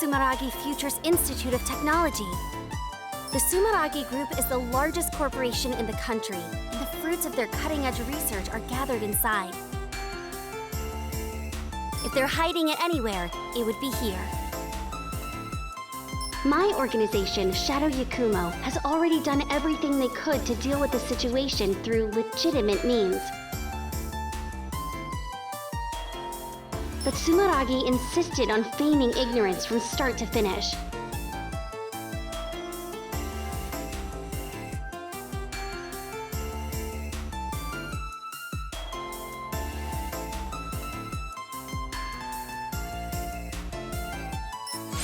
Sumeragi Futures Institute of Technology. The Sumeragi Group is the largest corporation in the country, and the fruits of their cutting-edge research are gathered inside. If they're hiding it anywhere, it would be here. My organization, Shadow Yakumo, has already done everything they could to deal with the situation through legitimate means. But Sumeragi insisted on feigning ignorance from start to finish.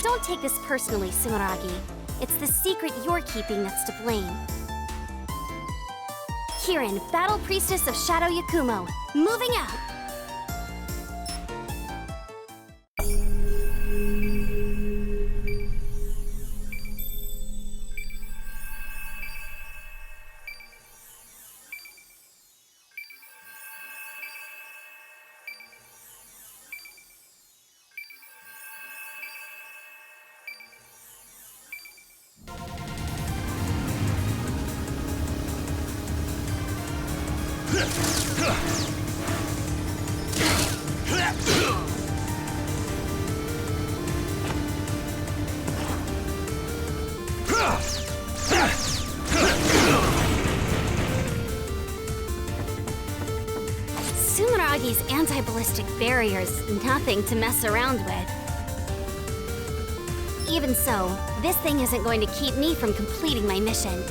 Don't take this personally, Sumeragi. It's the secret you're keeping that's to blame. Kirin, Battle Priestess of Shadow Yakumo, moving out! Sumeragi's anti-ballistic barrier's nothing to mess around with. Even so, this thing isn't going to keep me from completing my mission.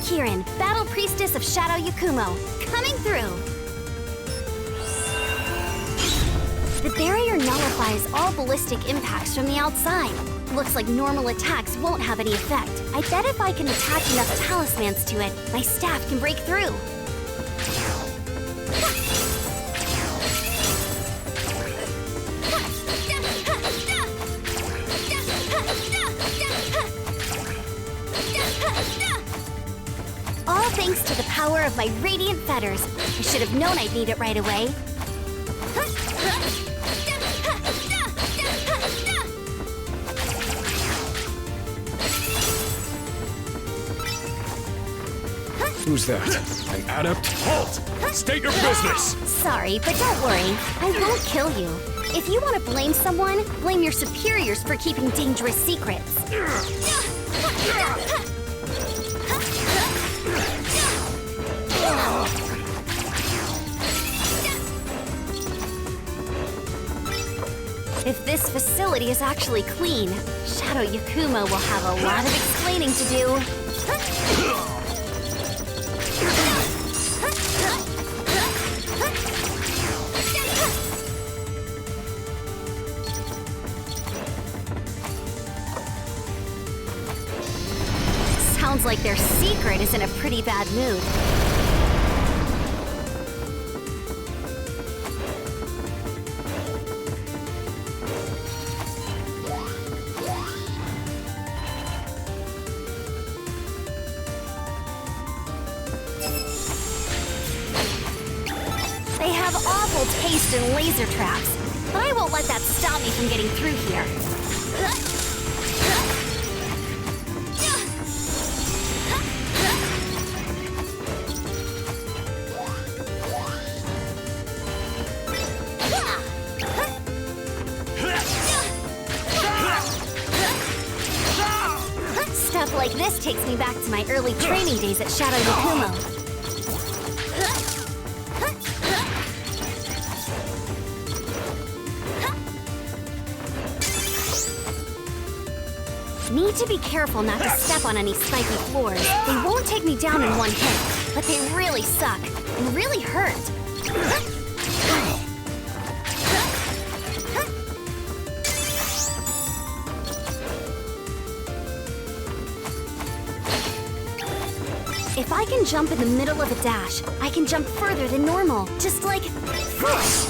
Kirin, Battle Priestess of Shadow Yakumo, coming through! The barrier nullifies all ballistic impacts from the outside. Looks like normal attacks won't have any effect. I bet if I can attach enough talismans to it, my staff can break through. All thanks to the power of my radiant fetters. I should have known I'd need it right away. Who's that? An adept? Halt! State your business! Sorry, but don't worry. I won't kill you. If you want to blame someone, blame your superiors for keeping dangerous secrets. If this facility is actually clean, Shadow Yakumo will have a lot of explaining to do. Sounds like their secret is in a pretty bad mood. They have awful taste in laser traps, but I won't let that stop me from getting through here. Stuff like this takes me back to my early training days at Shadow Yakumo. Need to be careful not to step on any spiky floors. They won't take me down in one hit, but they really suck and really hurt. If I can jump in the middle of a dash, I can jump further than normal. Just like... whoosh!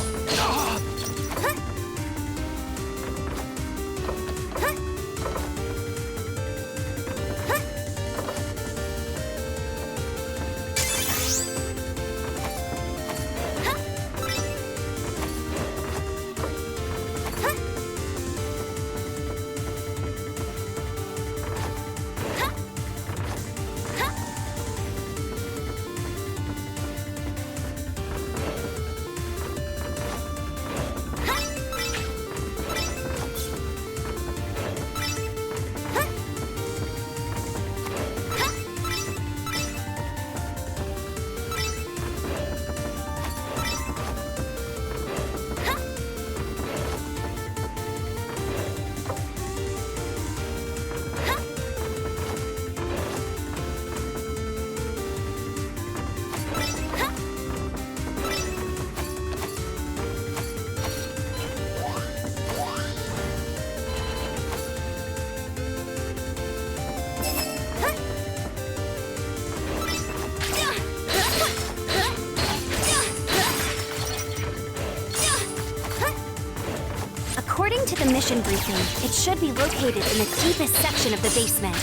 the mission briefing. It should be located in the deepest section of the basement.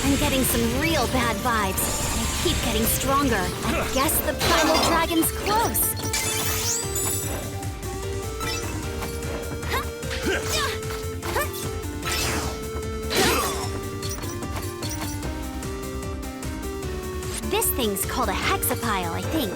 I'm getting some real bad vibes. I keep getting stronger. I guess the primal dragon's close. This thing's called a hexapile, I think.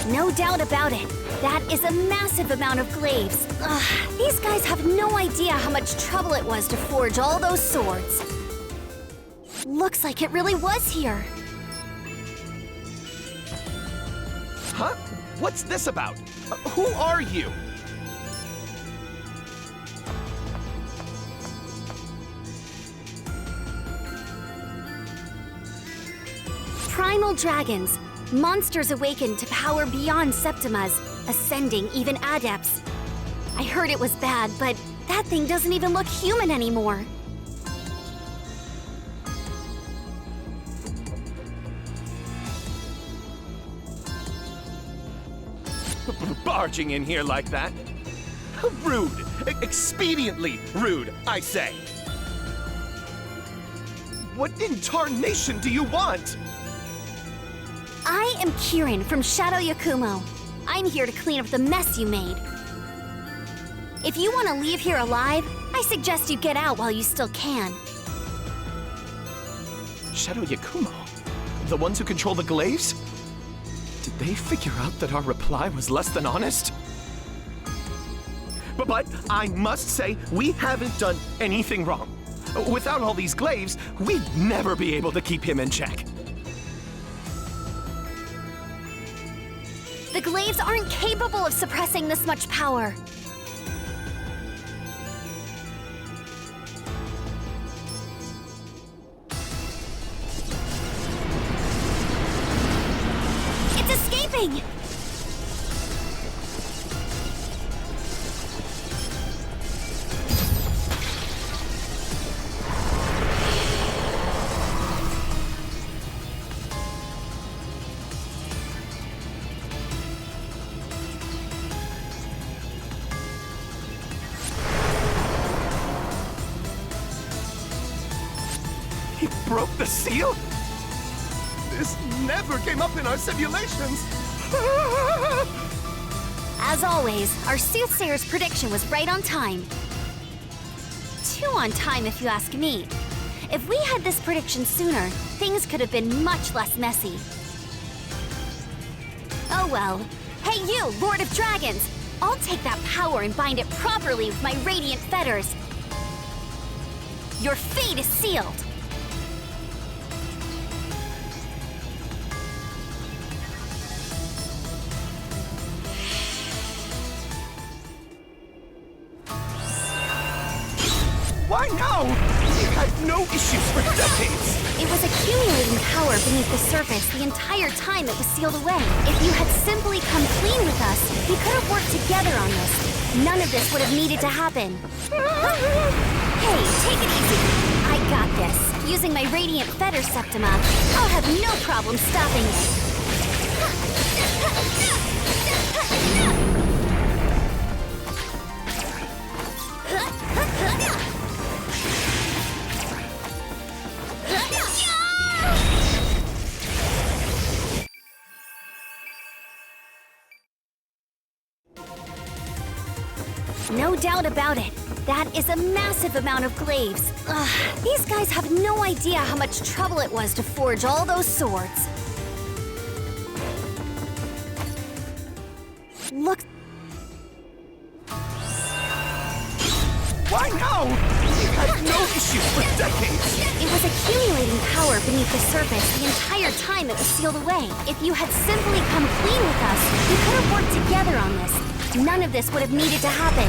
No doubt about it. That is a massive amount of glaives. Ugh, these guys have no idea how much trouble it was to forge all those swords. Looks like it really was here. Huh? What's this about? Who are you? Primal dragons. Monsters awakened to power beyond Septimas, ascending even adepts. I heard it was bad, but that thing doesn't even look human anymore. Barging in here like that? Rude. Expediently rude, I say. What in tarnation do you want? I am Kirin from Shadow Yakumo. I'm here to clean up the mess you made. If you want to leave here alive, I suggest you get out while you still can. Shadow Yakumo? The ones who control the glaives? Did they figure out that our reply was less than honest? But I must say, we haven't done anything wrong. Without all these glaives, we'd never be able to keep him in check. The glaives aren't capable of suppressing this much power. It's escaping! He broke the seal? This never came up in our simulations! As always, our soothsayer's prediction was right on time. Too on time, if you ask me. If we had this prediction sooner, things could have been much less messy. Oh well. Hey you, Lord of Dragons! I'll take that power and bind it properly with my radiant fetters. Your fate is sealed! Why now? We've had no issues for decades! It was accumulating power beneath the surface the entire time it was sealed away. If you had simply come clean with us, we could have worked together on this. None of this would have needed to happen. Hey, take it easy. I got this. Using my Radiant Fetter Septima, I'll have no problem stopping it. No doubt about it. That is a massive amount of glaives. Ugh, these guys have no idea how much trouble it was to forge all those swords. Look. Why now? We've had no issues for decades! It was accumulating power beneath the surface the entire time it was sealed away. If you had simply come clean with us, we could have worked together on this. None of this would have needed to happen.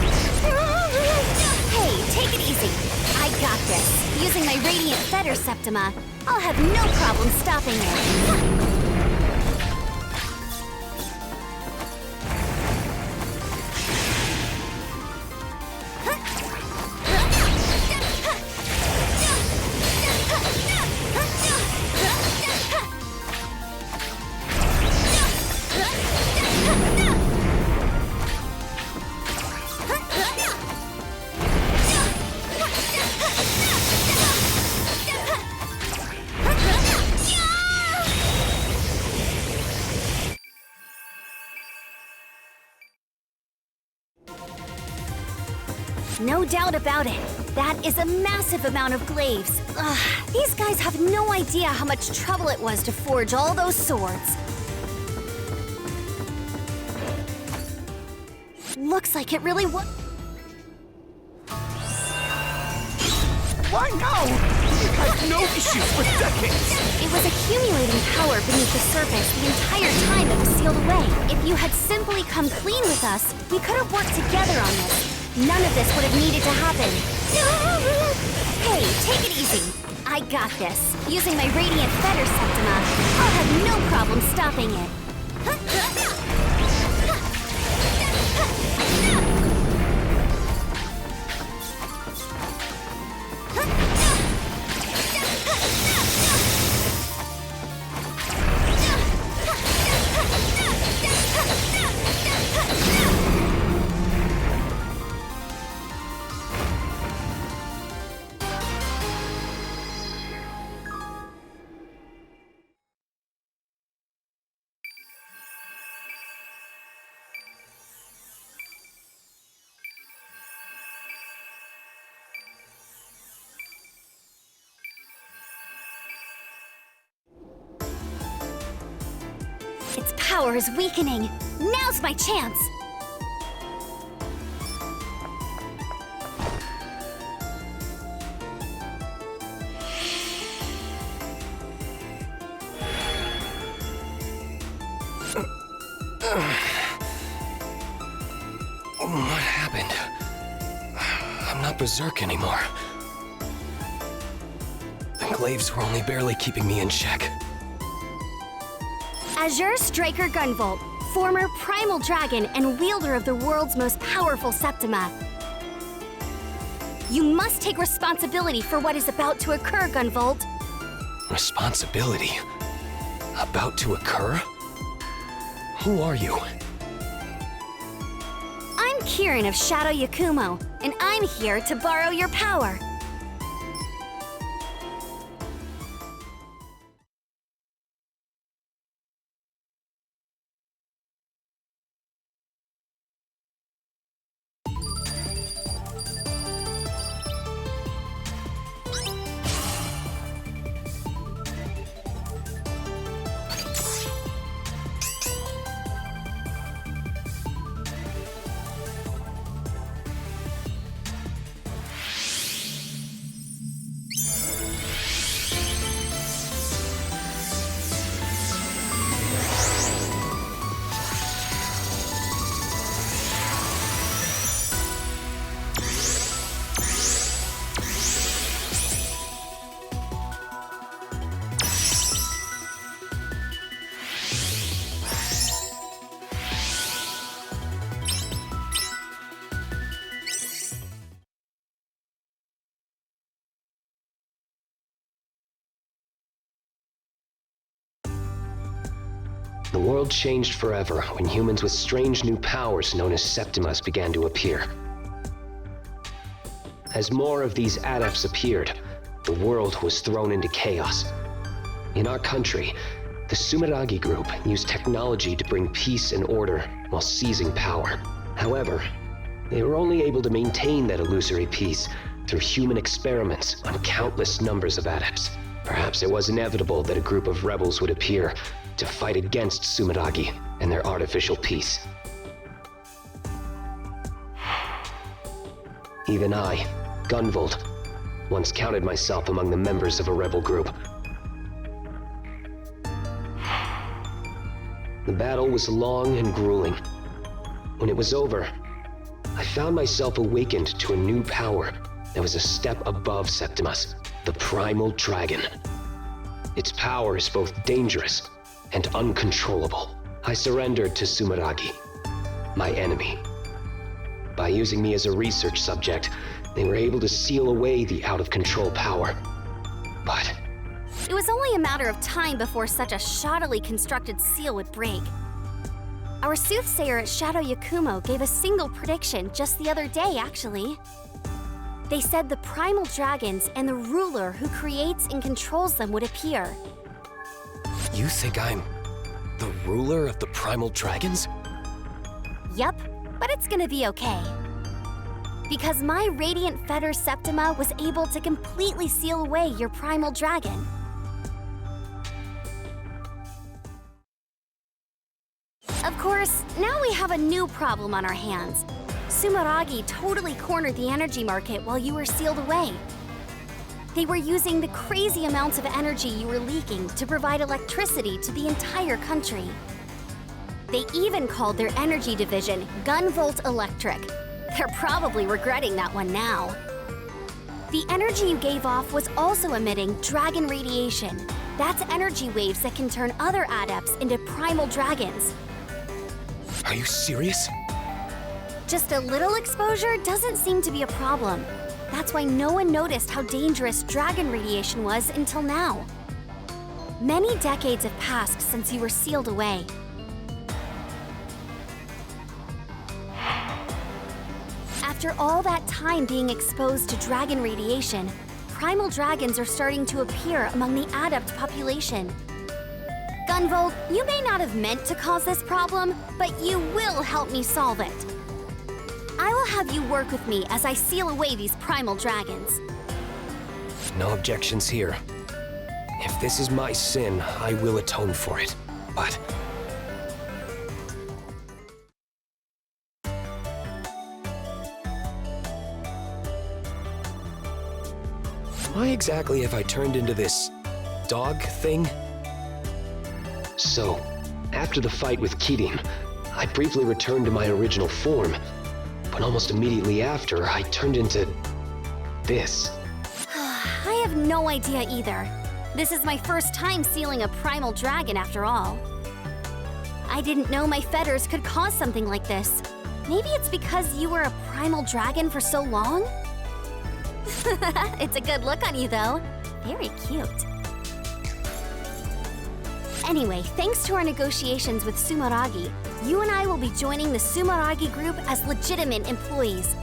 Hey, take it easy. I got this. Using my Radiant Fetter Septima, I'll have no problem stopping it. No doubt about it. That is a massive amount of glaives. Ugh, these guys have no idea how much trouble it was to forge all those swords. Looks like it really was. Why now? We've had no issues for decades. It was accumulating power beneath the surface the entire time it was sealed away. If you had simply come clean with us, we could have worked together on this. None of this would have needed to happen. Hey, take it easy. I got this. Using my Radiant Fetter Septima, I'll have no problem stopping it. Its power is weakening. Now's my chance! What happened? I'm not berserk anymore. The glaives were only barely keeping me in check. Azure Striker GUNVOT, former primal dragon and wielder of the world's most powerful Septima. You must take responsibility for what is about to occur, GUNVOT. Responsibility? About to occur? Who are you? I'm Kirin of Shadow Yakumo, and I'm here to borrow your power. The world changed forever when humans with strange new powers known as Septimas began to appear. As more of these adepts appeared, the world was thrown into chaos. In our country, the Sumeragi group used technology to bring peace and order while seizing power. However, they were only able to maintain that illusory peace through human experiments on countless numbers of adepts. Perhaps it was inevitable that a group of rebels would appear to fight against Sumeragi and their artificial peace. Even I, GUNVOT, once counted myself among the members of a rebel group. The battle was long and grueling. When it was over, I found myself awakened to a new power that was a step above Septimus, the Primal Dragon. Its power is both dangerous and uncontrollable. I surrendered to Sumeragi, my enemy. By using me as a research subject, they were able to seal away the out-of-control power. But It was only a matter of time before such a shoddily constructed seal would break. Our soothsayer at Shadow Yakumo gave a single prediction just the other day, actually. They said the primal dragons and the ruler who creates and controls them would appear. You think I'm the ruler of the primal dragons? Yup, but it's gonna be okay. Because my Radiant Fetter Septima was able to completely seal away your primal dragon. Of course, now we have a new problem on our hands. Sumeragi totally cornered the energy market while you were sealed away. They were using the crazy amounts of energy you were leaking to provide electricity to the entire country. They even called their energy division GUNVOT Electric. They're probably regretting that one now. The energy you gave off was also emitting dragon radiation. That's energy waves that can turn other adepts into primal dragons. Are you serious? Just a little exposure doesn't seem to be a problem. That's why no one noticed how dangerous dragon radiation was until now. Many decades have passed since you were sealed away. After all that time being exposed to dragon radiation, primal dragons are starting to appear among the adept population. GUNVOT, you may not have meant to cause this problem, but you will help me solve it. I will have you work with me as I seal away these primal dragons. No objections here. If this is my sin, I will atone for it. But why exactly have I turned into this dog thing? so, after the fight with Kirin, I briefly returned to my original form. But almost immediately after, I turned into this. I have no idea either. This is my first time sealing a primal dragon after all. I didn't know my fetters could cause something like this. Maybe it's because you were a primal dragon for so long? It's a good look on you, though. Very cute. Anyway, thanks to our negotiations with Sumeragi, you and I will be joining the Sumeragi Group as legitimate employees.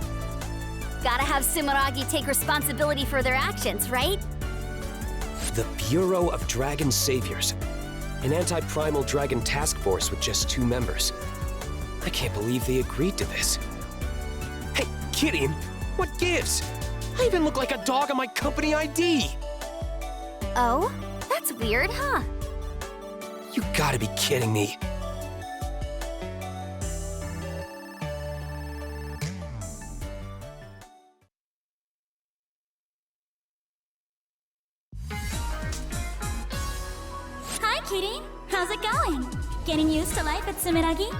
Gotta have Sumeragi take responsibility for their actions, right? The Bureau of Dragon Saviors. An anti-primal dragon task force with just 2 members. I can't believe they agreed to this. Hey, Kirin, what gives? I even look like a dog on my company ID! Oh? That's weird, huh? You gotta be kidding me. Hi, Kitty. How's it going? Getting used to life at Sumeragi?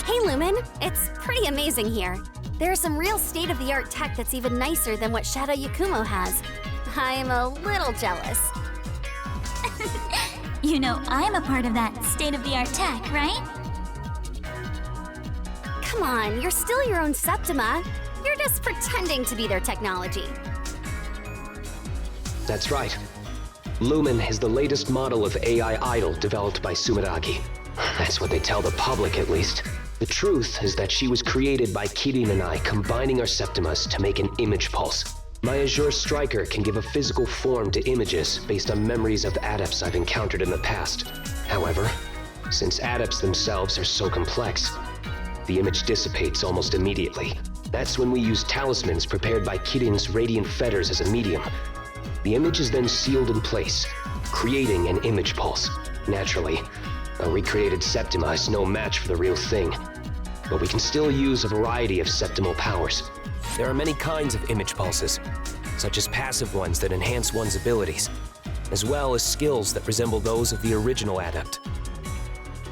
Hey, Lumen. It's pretty amazing here. There's some real state-of-the-art tech that's even nicer than what Shadow Yakumo has. I'm a little jealous. You know, I'm a part of that state-of-the-art tech, right? Come on, you're still your own Septima. You're just pretending to be their technology. That's right. Lumen is the latest model of AI idol developed by Sumeragi. That's what they tell the public, at least. The truth is that she was created by Kirin and I combining our Septimas to make an image pulse. My Azure Striker can give a physical form to images based on memories of adepts I've encountered in the past. However, since adepts themselves are so complex, the image dissipates almost immediately. That's when we use talismans prepared by Kirin's radiant fetters as a medium. The image is then sealed in place, creating an image pulse. Naturally, a recreated Septima is no match for the real thing, but we can still use a variety of septimal powers. There are many kinds of image pulses, such as passive ones that enhance one's abilities, as well as skills that resemble those of the original adept.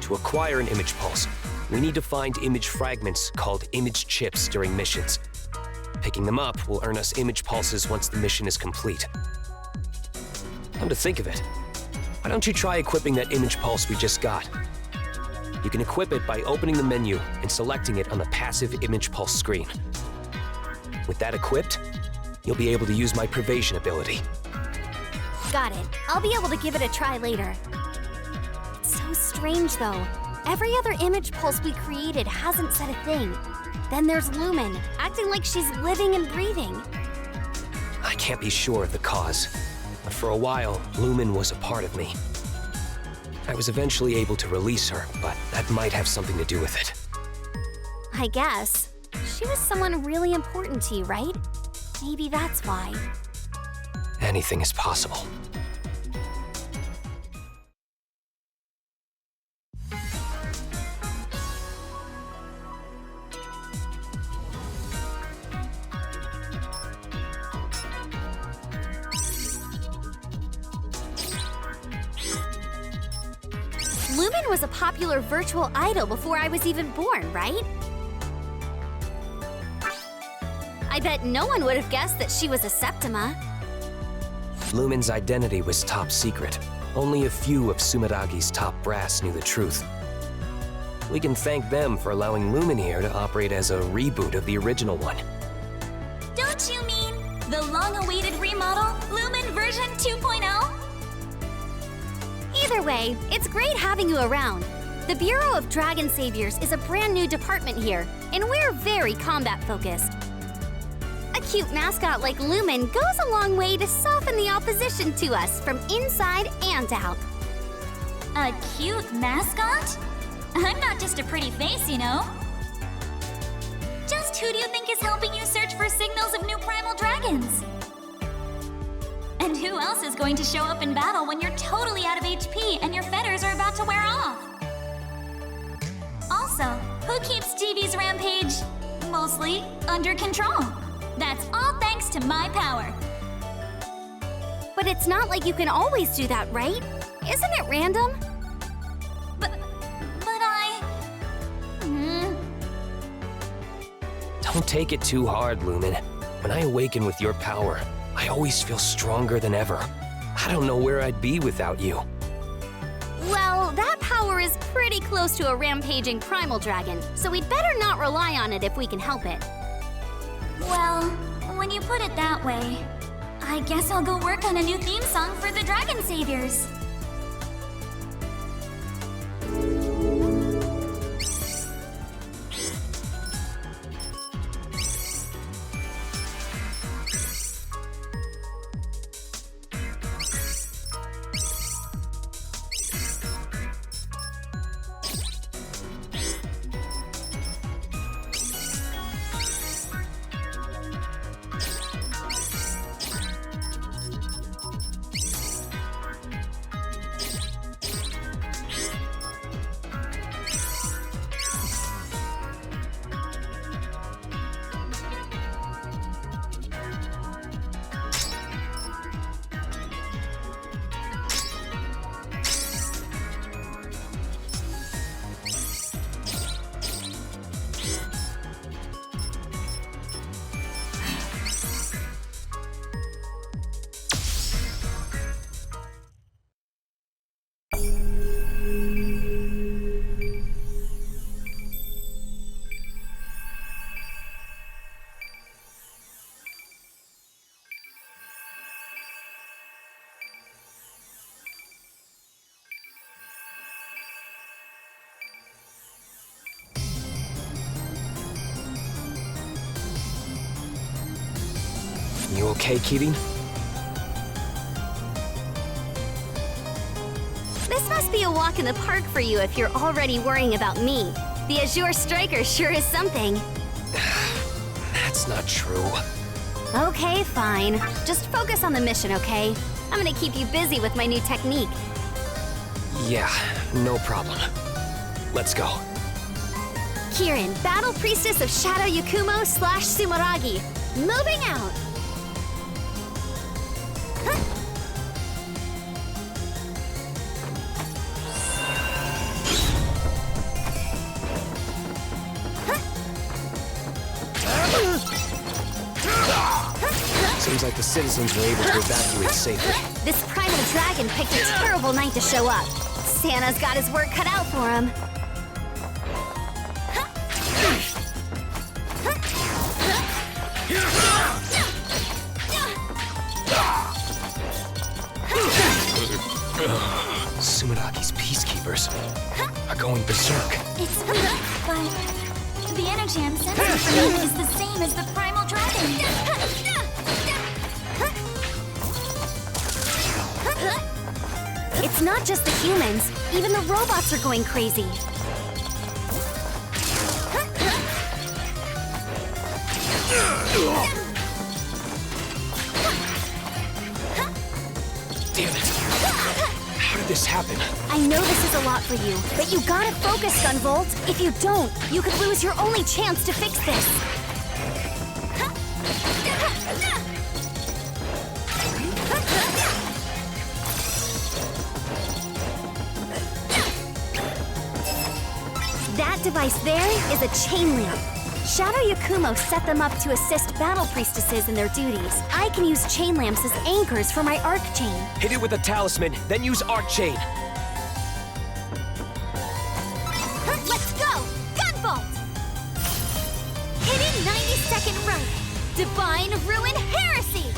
To acquire an image pulse, We need to find image fragments called image chips during missions. Picking them up will earn us image pulses once the mission is complete. Come to think of it, why don't you try equipping that image pulse we just got? You can equip it by opening the menu and selecting it on the passive image pulse screen. With that equipped, you'll be able to use my Pervasion ability. Got it. I'll be able to give it a try later. It's so strange, though. Every other image pulse we created hasn't said a thing. Then there's Lumen, acting like she's living and breathing. I can't be sure of the cause, but for a while, Lumen was a part of me. I was eventually able to release her, but that might have something to do with it. I guess. She was someone really important to you, right? Maybe that's why. Anything is possible. Lumen was a popular virtual idol before I was even born, right? I bet no one would have guessed that she was a Septima. Lumen's identity was top secret. Only a few of Sumeragi's top brass knew the truth. We can thank them for allowing Lumen here to operate as a reboot of the original one. Don't you mean the long-awaited remodel, Lumen version 2.0? Either way, it's great having you around. The Bureau of Dragon Saviors is a brand new department here, and we're very combat-focused. A cute mascot like Lumen goes a long way to soften the opposition to us from inside and out. A cute mascot? I'm not just a pretty face, you know. Just who do you think is helping you search for signals of new primal dragons? And who else is going to show up in battle when you're totally out of HP and your fetters are about to wear off? Also, who keeps TV's rampage, mostly, under control? That's all thanks to my power. But it's not like you can always do that, right? Isn't it random? But I... Don't take it too hard, Lumen. When I awaken with your power, I always feel stronger than ever. I don't know where I'd be without you. Well, that power is pretty close to a rampaging primal dragon, so we'd better not rely on it if we can help it. Well, when you put it that way, I guess I'll go work on a new theme song for the Dragon Saviors. You okay, Kirin? This must be a walk in the park for you if you're already worrying about me. The Azure Striker sure is something. That's not true. Okay, fine. Just focus on the mission, okay? I'm gonna keep you busy with my new technique. Yeah, no problem. Let's go. Kirin, Battle Priestess of Shadow Yakumo / Sumeragi. Moving out! the citizens were able to evacuate safely. This primal dragon picked a terrible night to show up. Santa's got his work cut out for him. Sumeragi's peacekeepers are going berserk. It's but the energy I'm sensing from you is the same as the primal dragon. It's not just the humans. Even the robots are going crazy. Damn it! How did this happen? I know this is a lot for you, but you gotta focus, GUNVOT. If you don't, you could lose your only chance to fix this. That device there is a chain lamp. Shadow Yakumo set them up to assist battle priestesses in their duties. I can use chain lamps as anchors for my arc chain. Hit it with a talisman, then use Arc Chain. Let's go! GUNVOT! Hitting 90-second run. Divine Ruin Heresy!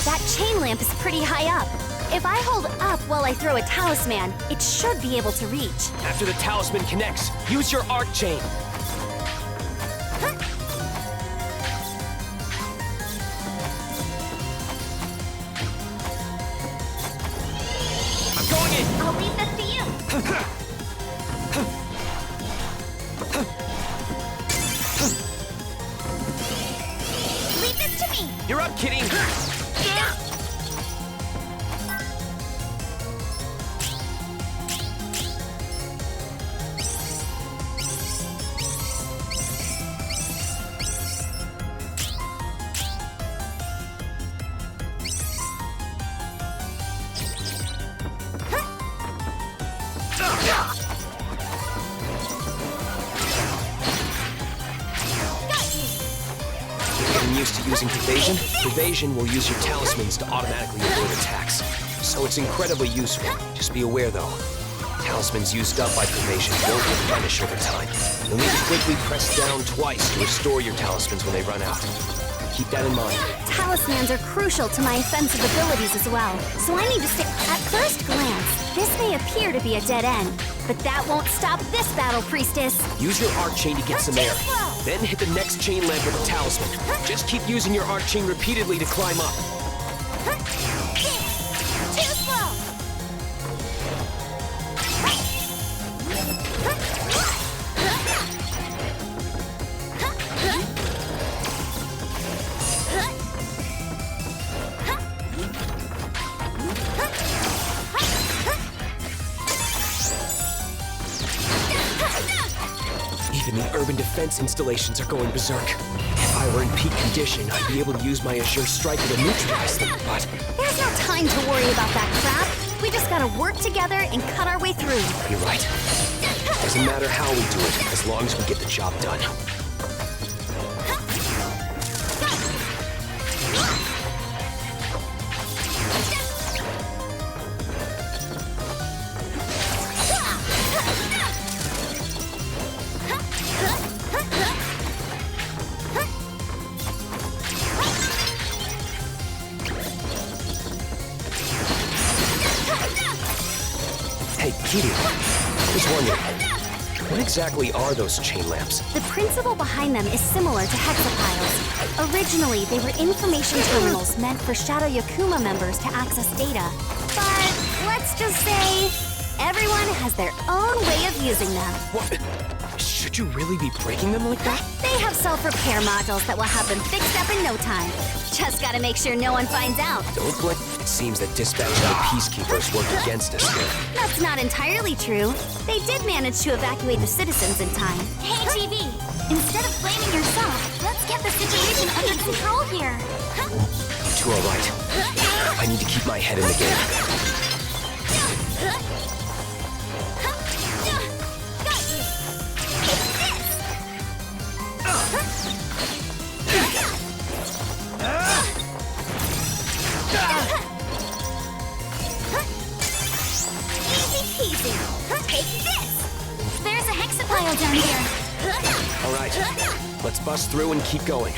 That chain lamp is pretty high up. If I hold up while I throw a talisman, it should be able to reach. After the talisman connects, use your Arc Chain. I'm going in! I'll leave this to you. Leave this to me! You're up, kitty! Getting used to using Pervasion? Pervasion will use your talismans to automatically avoid attacks. So it's incredibly useful. Just be aware, though. Talismans used up by Pervasion won't replenish over time. You'll need to quickly press down twice to restore your talismans when they run out. Keep that in mind. Talismans are crucial to my offensive abilities as well, so I need to stick. At first glance, this may appear to be a dead end, but that won't stop this battle priestess. Use your Arc Chain to get some air. Then hit the next chain lamp with a talisman. Just keep using your Arc Chain repeatedly to climb up. Too slow! Even the urban defense installations are going berserk. If I were in peak condition, I'd be able to use my Azure Striker to neutralize them, but There's no time to worry about that crap. We just gotta work together and cut our way through. you're right. Doesn't matter how we do it, as long as we get the job done. Hey, Kitty, I was wondering, what exactly are those chain lamps? The principle behind them is similar to hexapiles. Originally, they were information terminals meant for Shadow Yakuma members to access data. But let's just say, everyone has their own way of using them. What? Should you really be breaking them like that? They have self-repair modules that will have them fixed up in no time. Just gotta make sure no one finds out. Don't blink. It seems that dispatching the peacekeepers worked against us here. That's not entirely true. They did manage to evacuate the citizens in time. Hey, TV! Instead of blaming yourself, let's get the situation under control here. You two are right. I need to keep my head in the game. right. Let's bust through and keep going.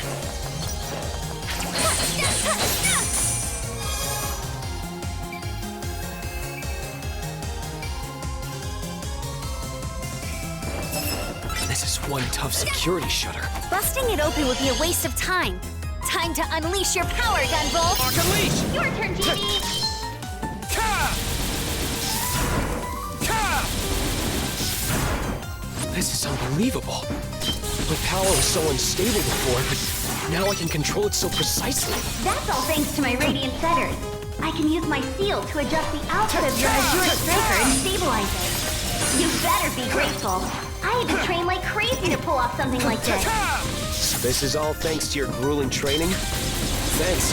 This is one tough security shutter. Busting it open would be a waste of time. Time to unleash your power, GUNVOT! Mark unleash! Your turn, Genie! This is unbelievable. My power was so unstable before, but now I can control it so precisely. That's all thanks to my radiant fetters. I can use my seal to adjust the output of your Azure striker and stabilize it. You better be grateful. I had to train like crazy to pull off something like this. So this is all thanks to your grueling training? Thanks.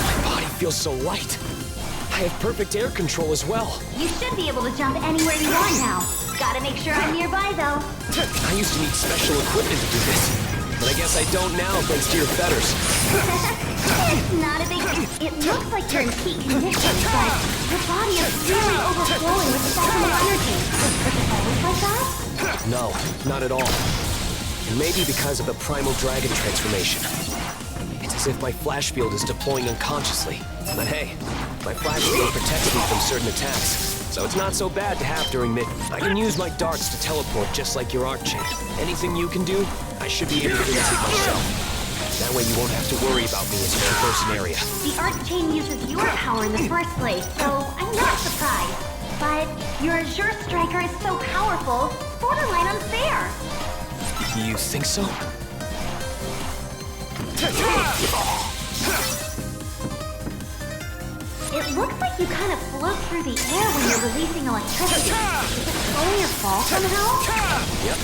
My body feels so light. I have perfect air control as well. You should be able to jump anywhere you want now. Gotta make sure I'm nearby, though. I used to need special equipment to do this, but I guess I don't now thanks to your fetters. It's not a big... It looks like you're in peak condition, but your body is really overflowing with physical energy. Is it always like that? No, not at all. And maybe because of the primal dragon transformation. It's as if my flash field is deploying unconsciously. But hey, my flash field protects me from certain attacks. So it's not so bad to have during mid. I can use my darts to teleport just like your Archchain. Anything you can do, I should be able to imitate myself. That way you won't have to worry about me as you traverse an area. The Archchain uses your power in the first place, so I'm not surprised. But your Azure striker is so powerful, borderline unfair. You think so? It looks like you kind of float through the air when you're releasing electricity. Is it slowing your fall somehow? Yep.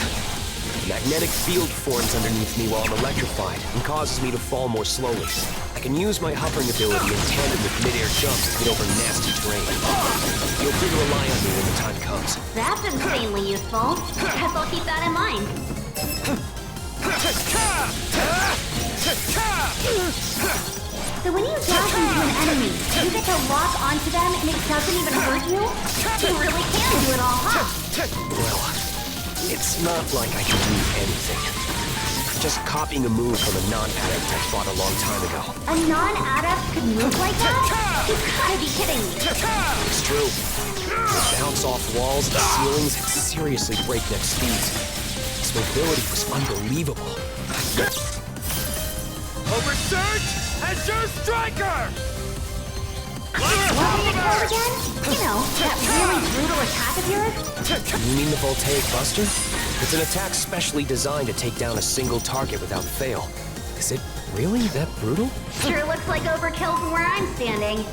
A magnetic field forms underneath me while I'm electrified and causes me to fall more slowly. I can use my hovering ability in tandem with mid-air jumps to get over nasty terrain. Feel free to rely on me when the time comes. That's insanely useful. Guess I'll keep that in mind. So when you dash into an enemy, you get to lock onto them and it doesn't even hurt you? You really can do it all, huh? Well, it's not like I can do anything. I'm just copying a move from a non-adept I fought a long time ago. A non-adept could move like that? You gotta be kidding me. It's true. They bounce off walls and ceilings at seriously breakneck speeds. Its mobility was unbelievable. Oversurge Azure Striker! What was it called again? You know, that really brutal attack of yours? You mean the Voltaic Buster? It's an attack specially designed to take down a single target without fail. Is it really that brutal? Sure looks like overkill from where I'm standing.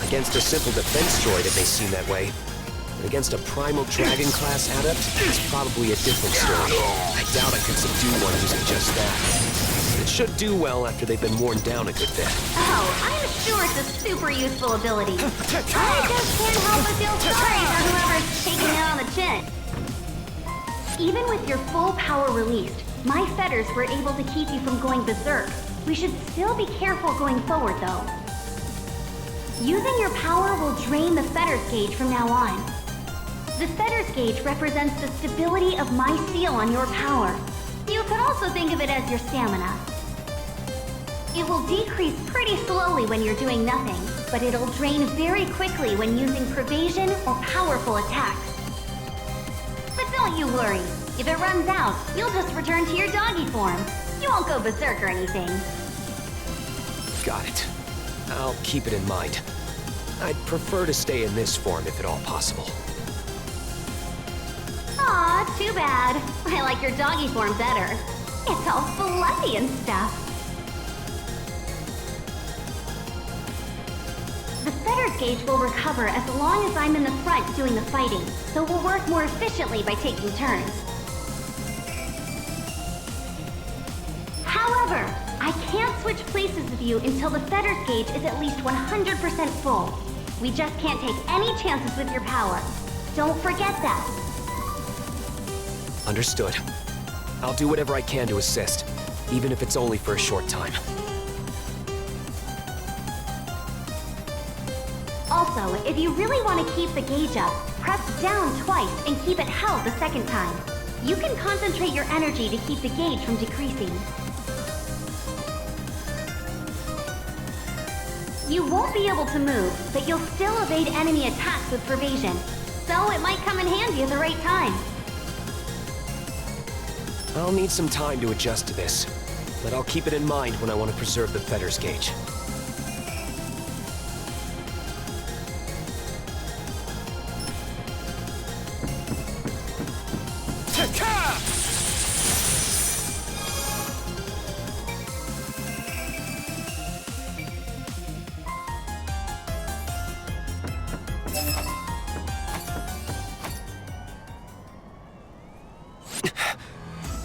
Against a simple defense droid, it may seem that way. But against a primal dragon-class adept, it's probably a different story. I doubt I could subdue one using just that. It should do well after they've been worn down a good bit. Oh, I'm sure it's a super useful ability. I just can't help but feel sorry for whoever's taking it on the chin. Even with your full power released, my fetters were able to keep you from going berserk. We should still be careful going forward, though. Using your power will drain the fetters gauge from now on. The fetters gauge represents the stability of my seal on your power. You could also think of it as your stamina. It will decrease pretty slowly when you're doing nothing, but it'll drain very quickly when using pervasion or powerful attacks. But don't you worry. If it runs out, you'll just return to your doggy form. You won't go berserk or anything. Got it. I'll keep it in mind. I'd prefer to stay in this form if at all possible. Aw, too bad. I like your doggy form better. It's all fluffy and stuff. The fetters gauge will recover as long as I'm in the front doing the fighting, so we'll work more efficiently by taking turns. However, I can't switch places with you until the fetters gauge is at least 100% full. We just can't take any chances with your power. Don't forget that. Understood. I'll do whatever I can to assist, even if it's only for a short time. Also, if you really want to keep the gauge up, press down twice and keep it held the second time. You can concentrate your energy to keep the gauge from decreasing. You won't be able to move, but you'll still evade enemy attacks with pervasion. So it might come in handy at the right time. I'll need some time to adjust to this, but I'll keep it in mind when I want to preserve the Fetter's gauge.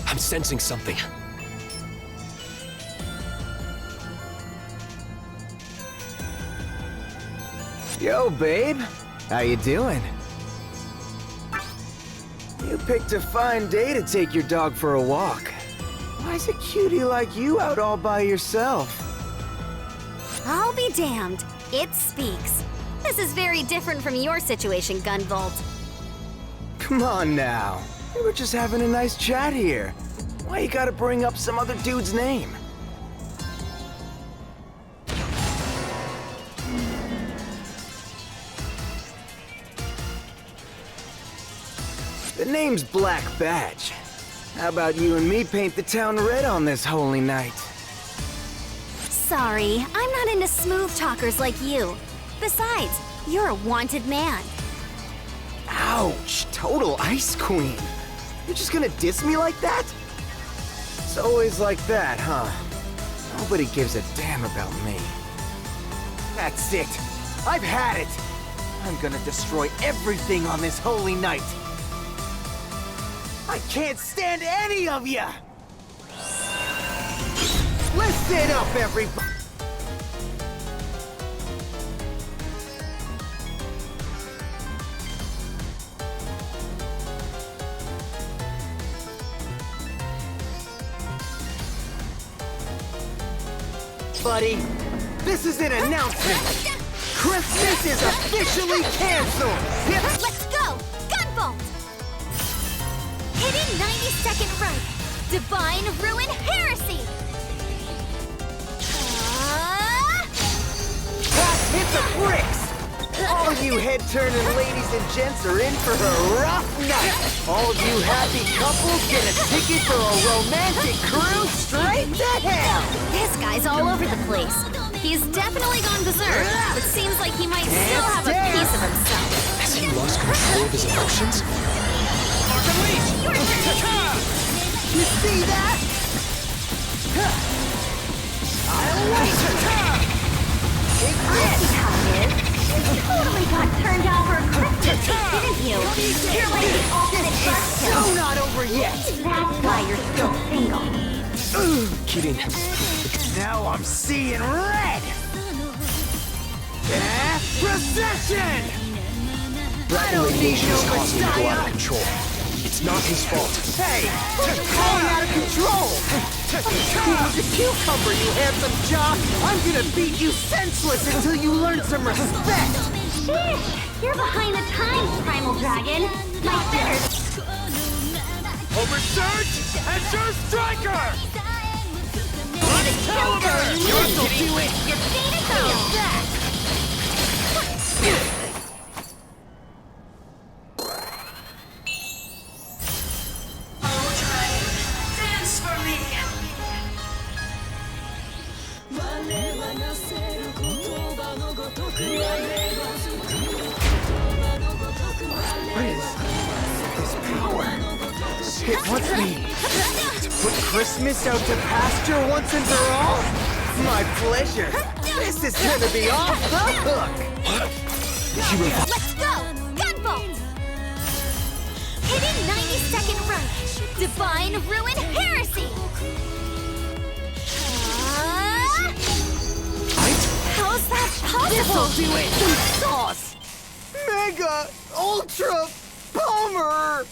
I'm sensing something. Yo, babe. How you doing? You picked a fine day to take your dog for a walk. Why's a cutie like you out all by yourself? I'll be damned. It speaks. This is very different from your situation, GUNVOT. Come on now. We were just having a nice chat here. Why you gotta bring up some other dude's name? The name's Black Badge. How about you and me paint the town red on this holy night? Sorry, I'm not into smooth talkers like you. Besides, you're a wanted man. Ouch! Total ice queen. You're just gonna diss me like that? It's always like that, huh? Nobody gives a damn about me. That's it. I've had it. I'm gonna destroy everything on this holy night. I can't stand any of ya! Listen up, everybody! Buddy, this is an announcement! Christmas is officially canceled! Let's go! GUNVOT! Hidden 90-second run! Divine Ruin Heresy! Hit the bricks! All you head-turning ladies and gents are in for a rough night! All you happy couples get a ticket for a romantic cruise straight to hell! This guy's all over the place. He's definitely gone berserk, but seems like he might still have a piece of himself. Has he lost control of his emotions? You see that? I'll wait! I see how it is. You totally got turned out for a Christmas date, didn't you? You're like the ultimate buzzkill. So not over yet! That's why you're still single. Kidding. Now I'm seeing red! Procession! I don't need no causing me to go out of Messiah! control. It's not his fault. Hey! Who's calling out of control? Cool as a cucumber, you handsome jock! I'm gonna beat you senseless until you learn some respect! Sheesh, you're behind the times, Primal Dragon. My fetters. Oversurge! Azure Striker! Excalibur! Yours will do it! You're free to go. Dance for me! What is this power? It wants me to put Christmas out to pasture once and for all? My pleasure. This is gonna be off the hook. Let's go! GUNVOT! Hidden 90-second run! Divine Ruin Heresy! How's that possible? This'll do it. Some sauce. Mega Ultra Palmer.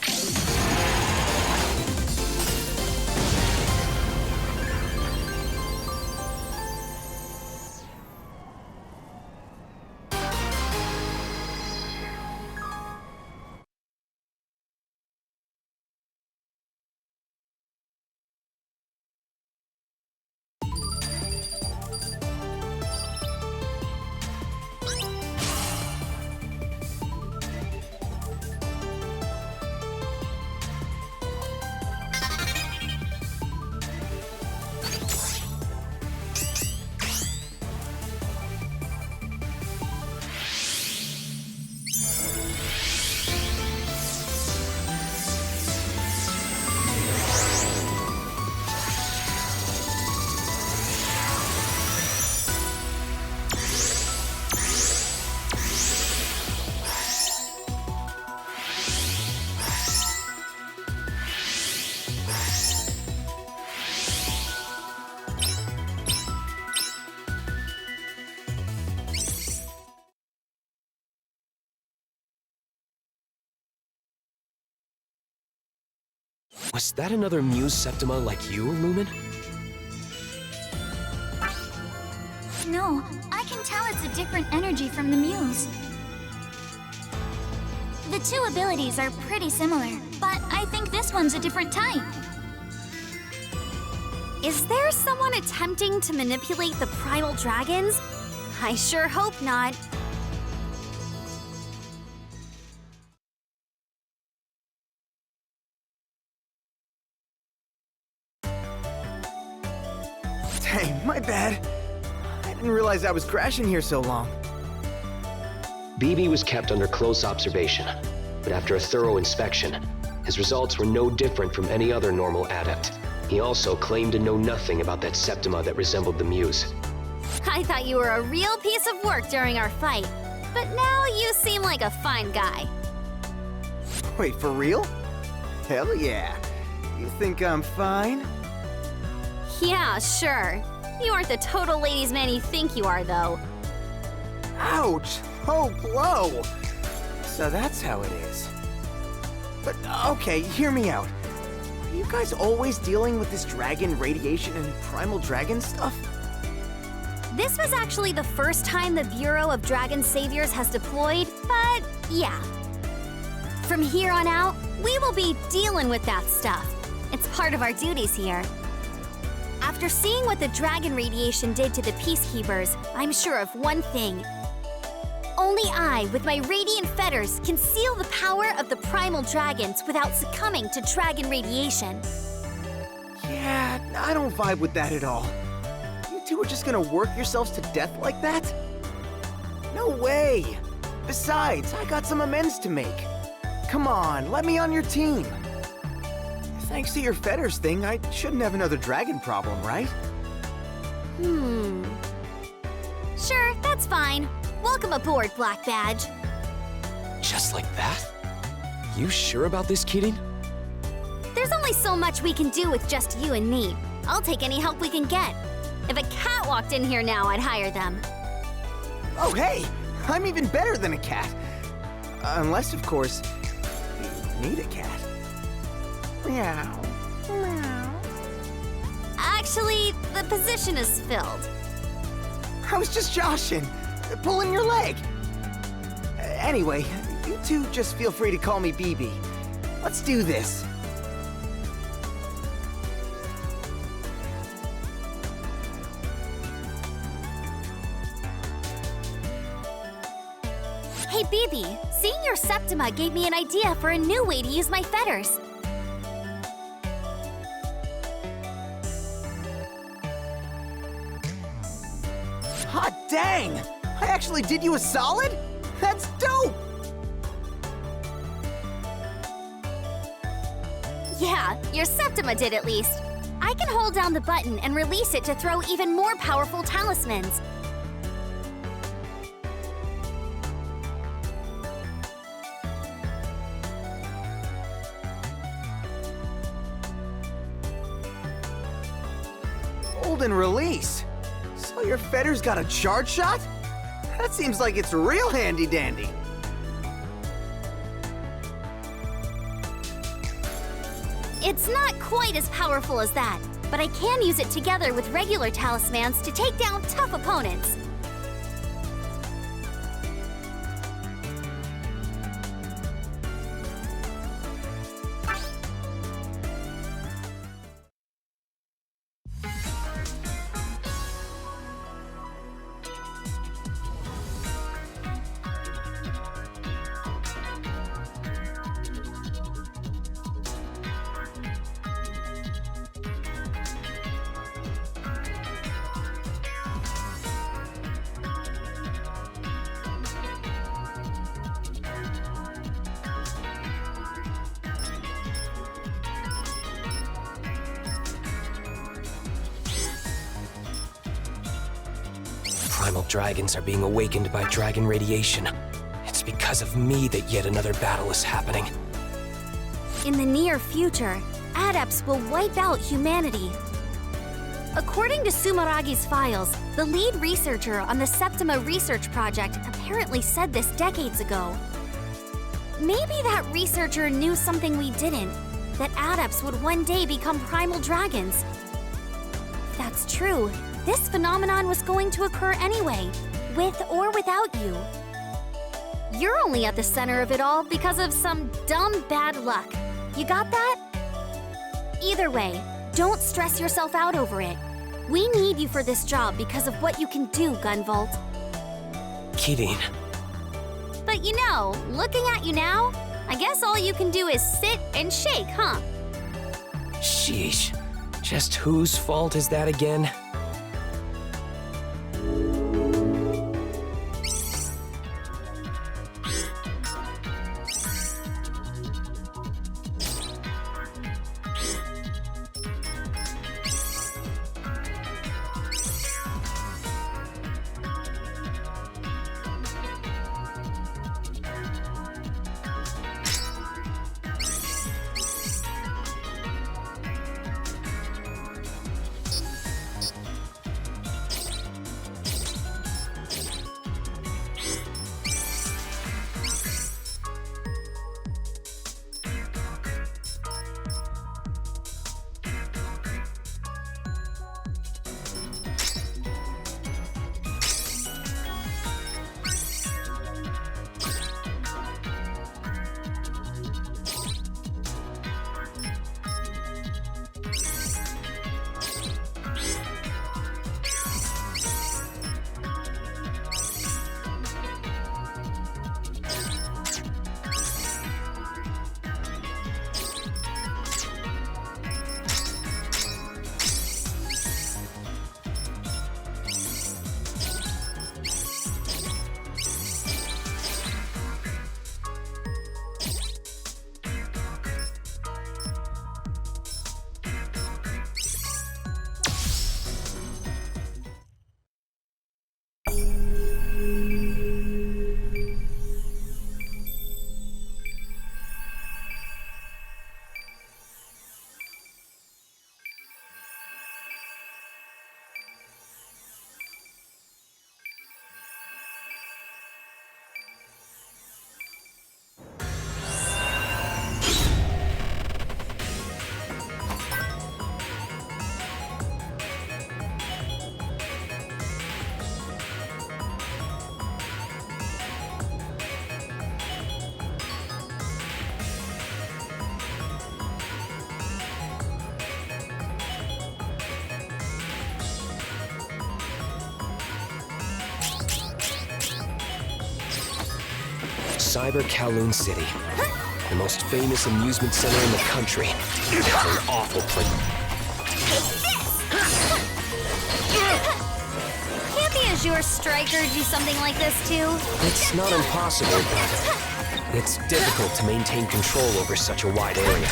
Was that another Muse Septima like you, Lumen? No, I can tell it's a different energy from the Muse. The two abilities are pretty similar, but I think this one's a different type. Is there someone attempting to manipulate the primal dragons? I sure hope not. Dang, my bad. I didn't realize I was crashing here so long. BB was kept under close observation, but after a thorough inspection, his results were no different from any other normal adept. He also claimed to know nothing about that Septima that resembled the Muse. I thought you were a real piece of work during our fight, but now you seem like a fine guy. Wait, for real? Hell yeah. You think I'm fine? Yeah, sure. You aren't the total ladies' man you think you are, though. Ouch! Oh, blow! So that's how it is. But, okay, hear me out. Are you guys always dealing with this dragon radiation and primal dragon stuff? This was actually the first time the Bureau of Dragon Saviors has deployed, but yeah. From here on out, we will be dealing with that stuff. It's part of our duties here. After seeing what the dragon radiation did to the Peacekeepers, I'm sure of one thing. Only I, with my radiant fetters, can seal the power of the primal dragons without succumbing to dragon radiation. Yeah, I don't vibe with that at all. You two are just gonna work yourselves to death like that? No way! Besides, I got some amends to make. Come on, let me on your team. Thanks to your fetters thing, I shouldn't have another dragon problem, right? Sure, that's fine. Welcome aboard, Black Badge. Just like that? You sure about this, Kirin? There's only so much we can do with just you and me. I'll take any help we can get. If a cat walked in here now, I'd hire them. Oh, hey! I'm even better than a cat. Unless, of course, you need a cat. Meow. Meow. Actually, the position is filled. I was just joshing, pulling your leg. Anyway, you two just feel free to call me BB. Let's do this. Hey, BB, seeing your Septima gave me an idea for a new way to use my fetters. Hot dang! I actually did you a solid? That's dope! Yeah, your Septima did at least. I can hold down the button and release it to throw even more powerful talismans. Hold and release. So your fetters got a charge shot? That seems like it's real handy-dandy. It's not quite as powerful as that, but I can use it together with regular talismans to take down tough opponents. Primal dragons are being awakened by dragon radiation. It's because of me that yet another battle is happening. In the near future, adepts will wipe out humanity. According to Sumaragi's files, the lead researcher on the Septima research project apparently said this decades ago. Maybe that researcher knew something we didn't, that adepts would one day become primal dragons. If that's true, this phenomenon was going to occur anyway, with or without you. You're only at the center of it all because of some dumb bad luck. You got that? Either way, don't stress yourself out over it. We need you for this job because of what you can do, GUNVOT. Kirin, But you know, looking at you now, I guess all you can do is sit and shake, huh? sheesh. Just whose fault is that again? Cyber Kowloon City. The most famous amusement center in the country. An awful place. Can't the Azure Striker do something like this too? It's not impossible, but it's difficult to maintain control over such a wide area.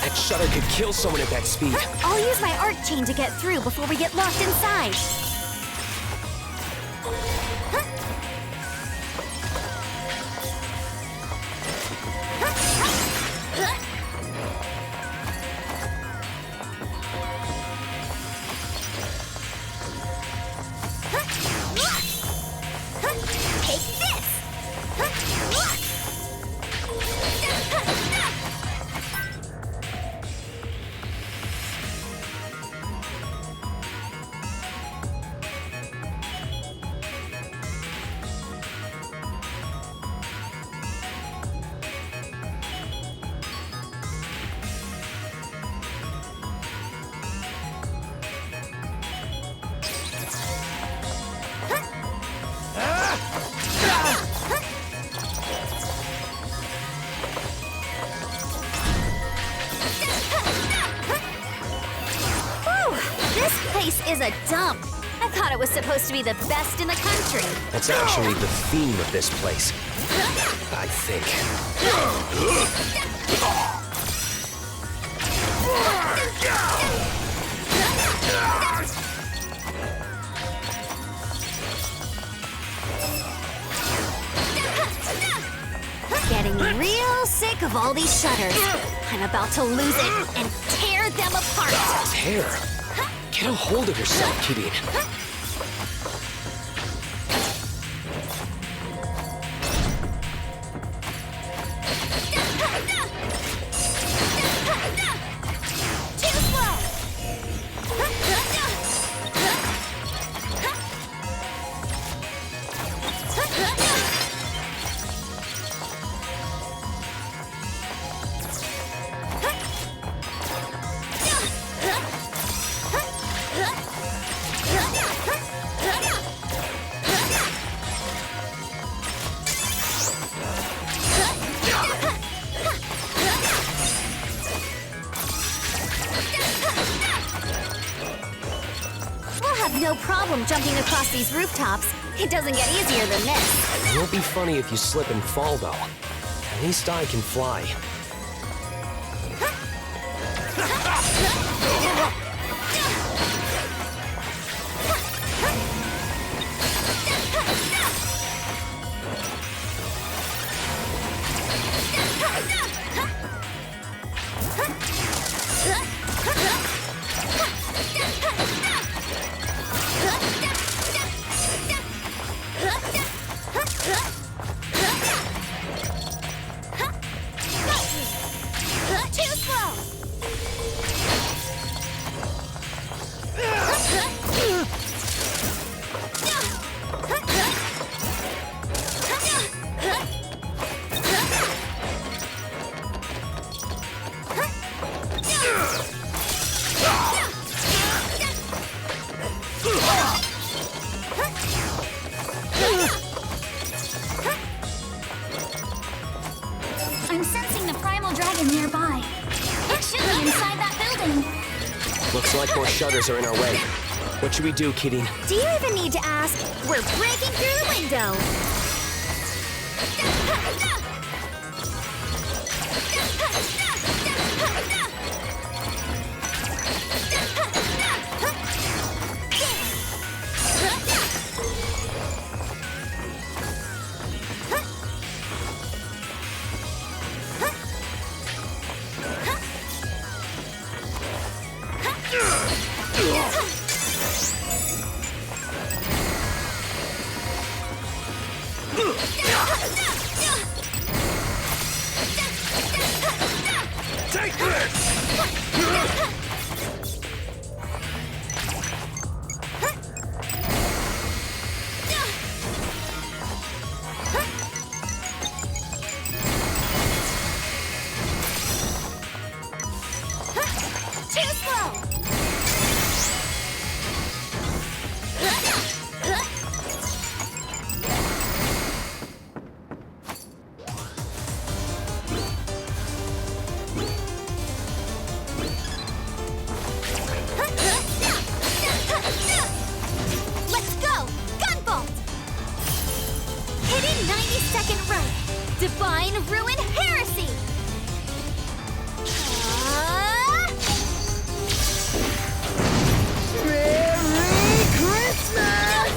That shutter could kill someone at that speed. I'll use my arc chain to get through before we get locked inside. Is a dump. I thought it was supposed to be the best in the country. That's actually the theme of this place, I think. Getting real sick of all these shutters. I'm about to lose it and tear them apart. Tear? Get a hold of yourself, Kirin. problem jumping across these rooftops. It doesn't get easier than this. It won't be funny if you slip and fall, though. At least I can fly. Too slow! I'm sensing the primal dragon nearby. It should be inside that building. Looks like more shutters are in our way. What should we do, Kidding? Do you even need to ask? We're breaking through the window! Take this! Too slow! Let's go! GUNVOT! Hidden 90-second right! Divine Ruin Heresy! Merry Christmas!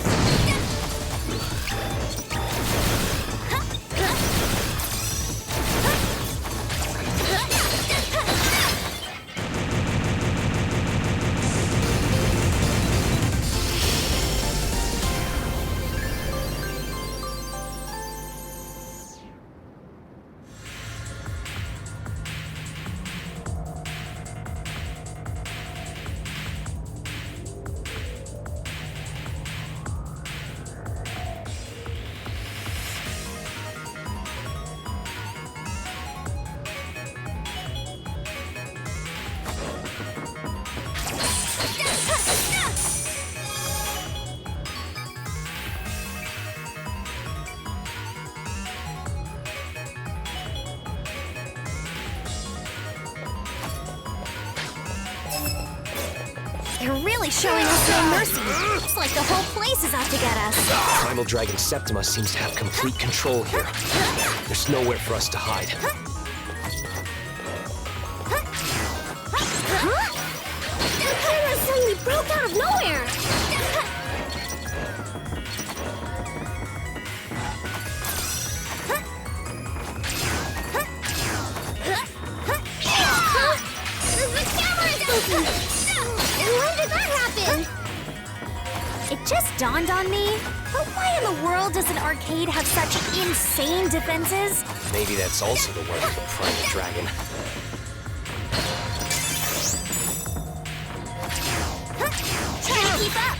They're really showing us no mercy. It's like the whole place is out to get us. Primal Dragon Septima seems to have complete control here. There's nowhere for us to hide. Huh? The camera suddenly broke out of nowhere. The camera is broken. When did that happen? It just dawned on me. But why in the world does an arcade have such insane defenses? Maybe that's also the work of the Primal Dragon. Try to keep up.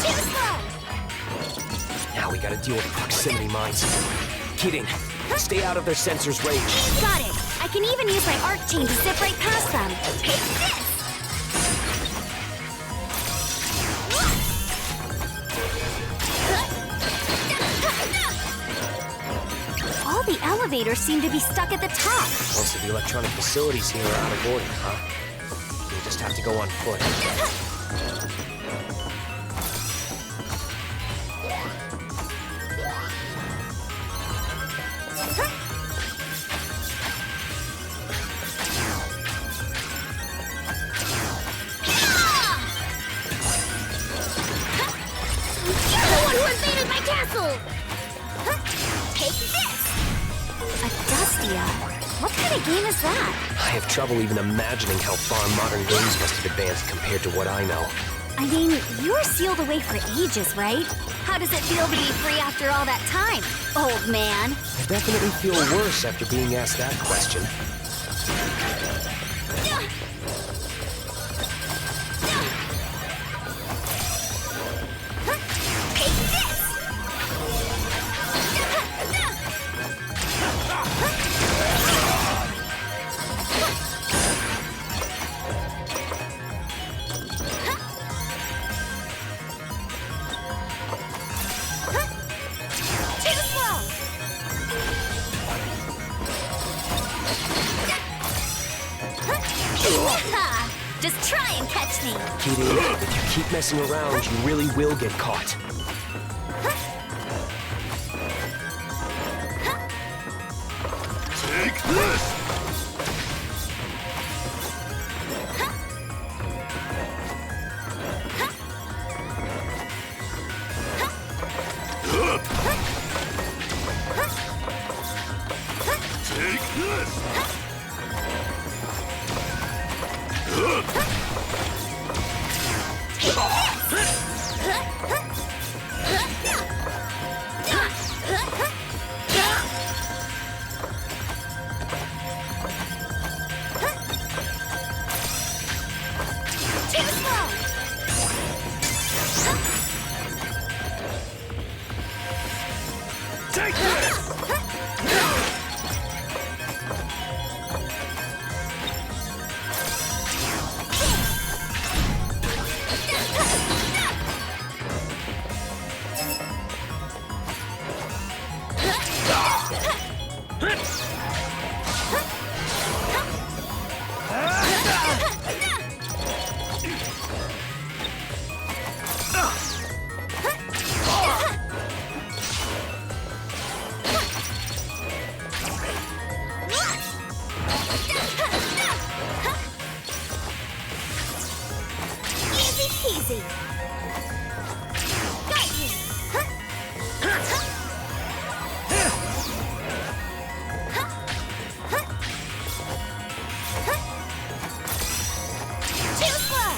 Too slow. Now we gotta deal with proximity mines. Kidding. Stay out of their sensors' range. Got it. I can even use my arc chain to zip right past them. Take this. All the elevators elevators seem to be stuck at the top. Most of the electronic facilities here are out of order, huh? We just have to go on foot. You're the one who invaded my castle! Take this! A Dustia? What kind of game is that? I have trouble even imagining how far modern games must have advanced compared to what I know. I mean, you were sealed away for ages, right? How does it feel to be free after all that time, old man? I definitely feel worse after being asked that question. Take this! Too slow! Just try and catch me! Kitty, if you keep messing around, you really will get caught. Take this! Take this! Too slow! Take this! Easy peasy! Got you! Too slow!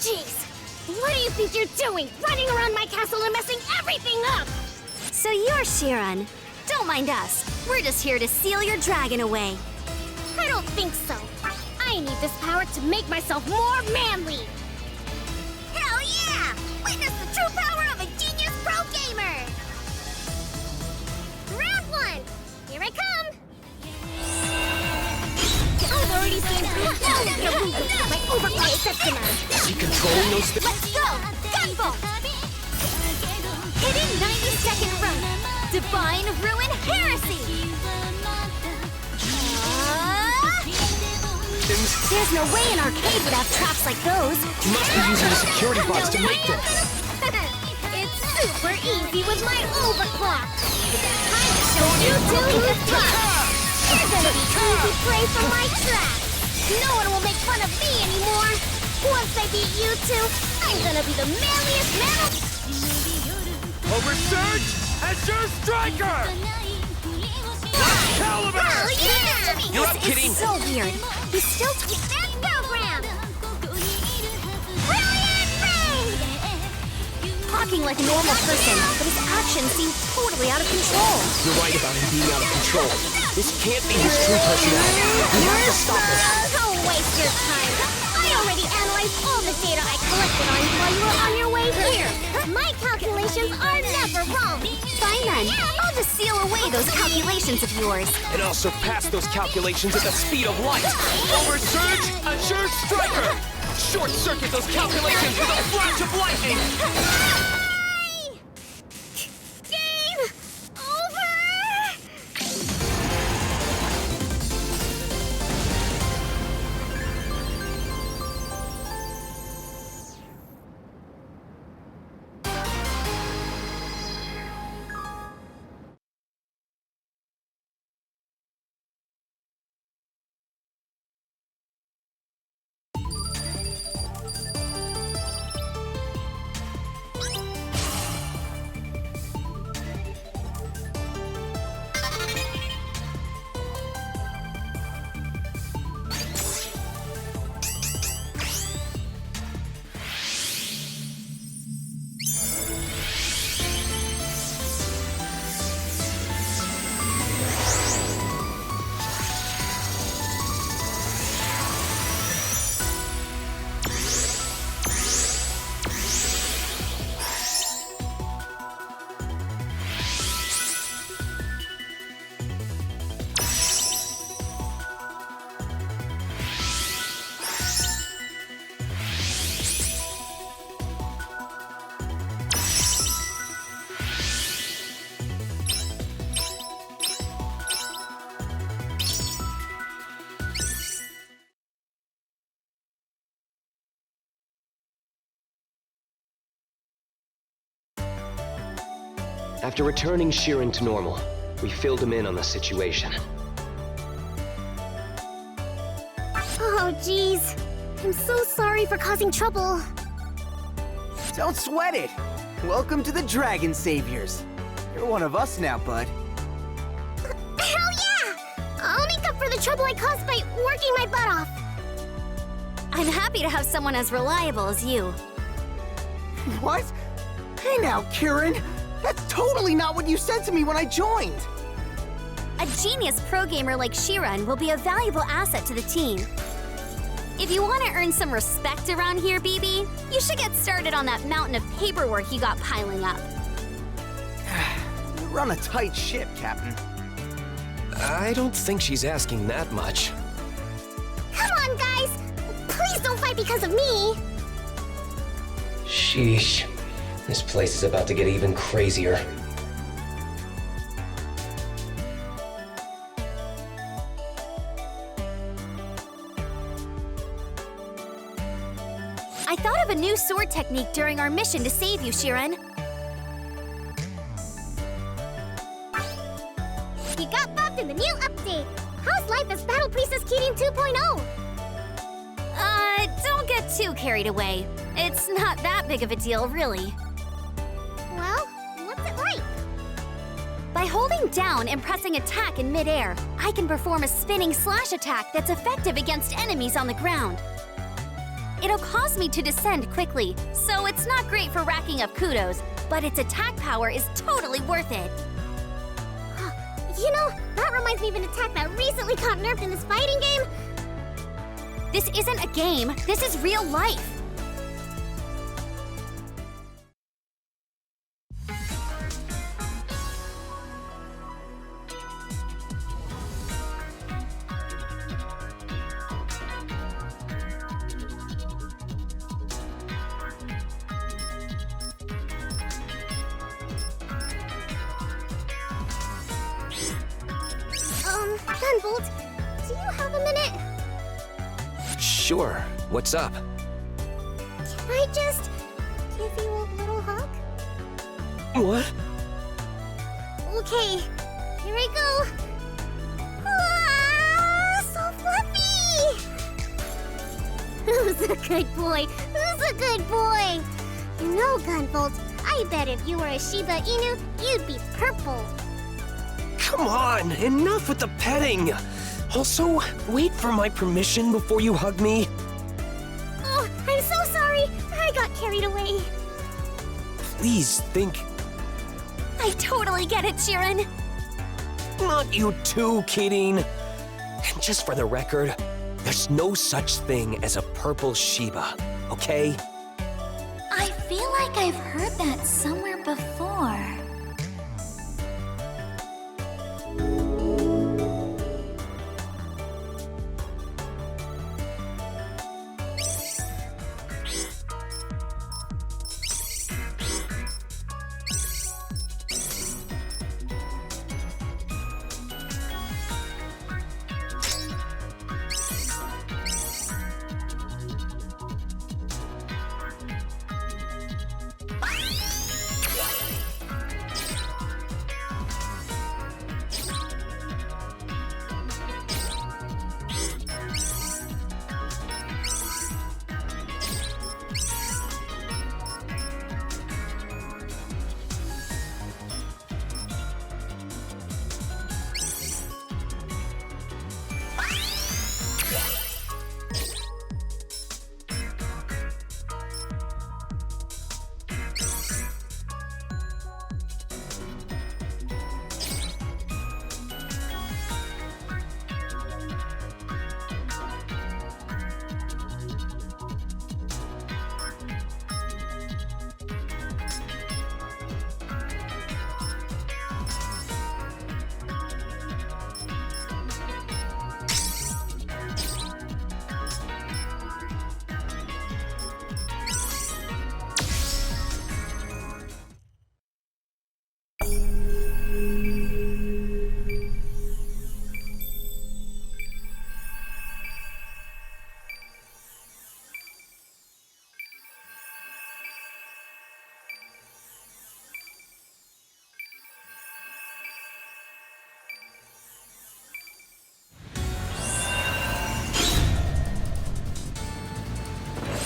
Jeez! What do you think you're doing? Running around my castle and messing everything up! So you're Shiran. Don't mind us. We're just here to seal your dragon away. I don't think so. I need this power to make myself more manly! Hell yeah! Witness the true power of a genius pro gamer! Round one! Here I come! I've already seen through all of your movements with my overclocked Septima! Is he controlling those Let's go! GUNVOT! Hidden 90-second run! Divine Ruin Heresy! There's no way an arcade would have traps like those! He must be using the security bots to make them. easy with my overclock. It's time to show you two who's tough. You're gonna be easy prey for my trap. No one will make fun of me anymore. Once I beat you two, I'm gonna be the manliest man. Oversurge Azure Striker! Caliber! Oh yeah! You're up, This kitty. is so weird. He's still that program. Brilliant raid! Talking like a normal person, but his actions seem totally out of control. You're right about him being out of control. This can't be his true personality. We have to stop it. Don't waste your time. I already analyzed all the data I collected on you while you were on your way here. My calculations are never wrong. Fine then. I'll just seal away those calculations of yours. And I'll surpass those calculations at the speed of light. Oversurge Azure Striker! Short circuit those calculations with a flash of lightning! Game over! After returning Sheeran to normal, we filled him in on the situation. Oh, jeez. I'm so sorry for causing trouble. Don't sweat it. Welcome to the Dragon Saviors. You're one of us now, bud. Hell yeah! I'll make up for the trouble I caused by working my butt off. I'm happy to have someone as reliable as you. What? Hey now, Kieran. That's totally not what you said to me when I joined. A genius pro gamer like Sheeran will be a valuable asset to the team. If you want to earn some respect around here, BB, you should get started on that mountain of paperwork you got piling up. You run a tight ship, Captain. I don't think she's asking that much. Come on, guys! Please don't fight because of me! Sheesh. This place is about to get even crazier. I thought of a new sword technique during our mission to save you, Sheeran. You got buffed in the new update. How's life as Battle Priestess Keating 2.0? Don't get too carried away. It's not that big of a deal, really. Well, what's it like? By holding down and pressing attack in midair, I can perform a spinning slash attack that's effective against enemies on the ground. It'll cause me to descend quickly, so it's not great for racking up kudos, but its attack power is totally worth it. You know, that reminds me of an attack that recently got nerfed in this fighting game. This isn't a game, this is real life. GUNVOT, do you have a minute? Sure. What's up? Can I just give you a little hug? What? Okay, here I go. Ah, so fluffy! Who's a good boy? Who's a good boy? You know, Gunvolt, I bet if you were a Shiba Inu, you'd be purple. Come on, enough with the petting. Also, wait for my permission before you hug me. Oh, I'm so sorry. I got carried away. Please think. I totally get it, Jiren. Not you too, kidding. And just for the record, there's no such thing as a purple Shiba, okay? I feel like I've heard that somewhere before.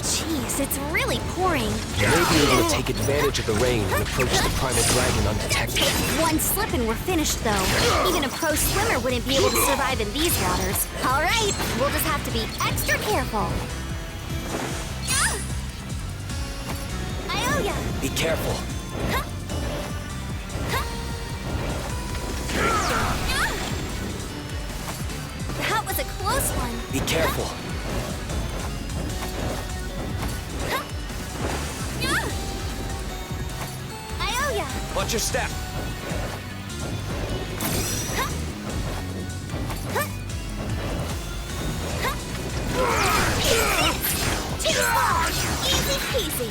Jeez, it's really pouring. You may be able to take advantage of the rain and approach the primal dragon undetected. One slip and we're finished, though. Even a pro swimmer wouldn't be able to survive in these waters. All right, we'll just have to be extra careful. I owe ya. Be careful. That was a close one. Be careful. I owe ya. Watch your step. Too far. Easy peasy.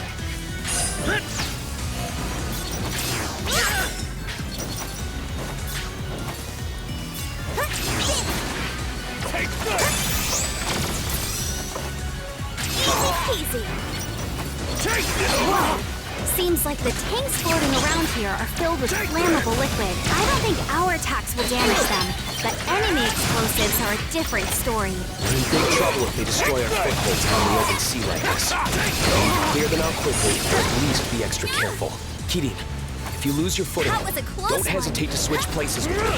Easy. Whoa. Seems like the tanks floating around here are filled with flammable liquid. I don't think our attacks will damage them, but enemy explosives are a different story. We're in big trouble if they destroy our footholds on the open sea like this. We need to clear them out quickly, or at least be extra careful. Kirin, if you lose your footing, That was a close don't one. hesitate to switch places with me.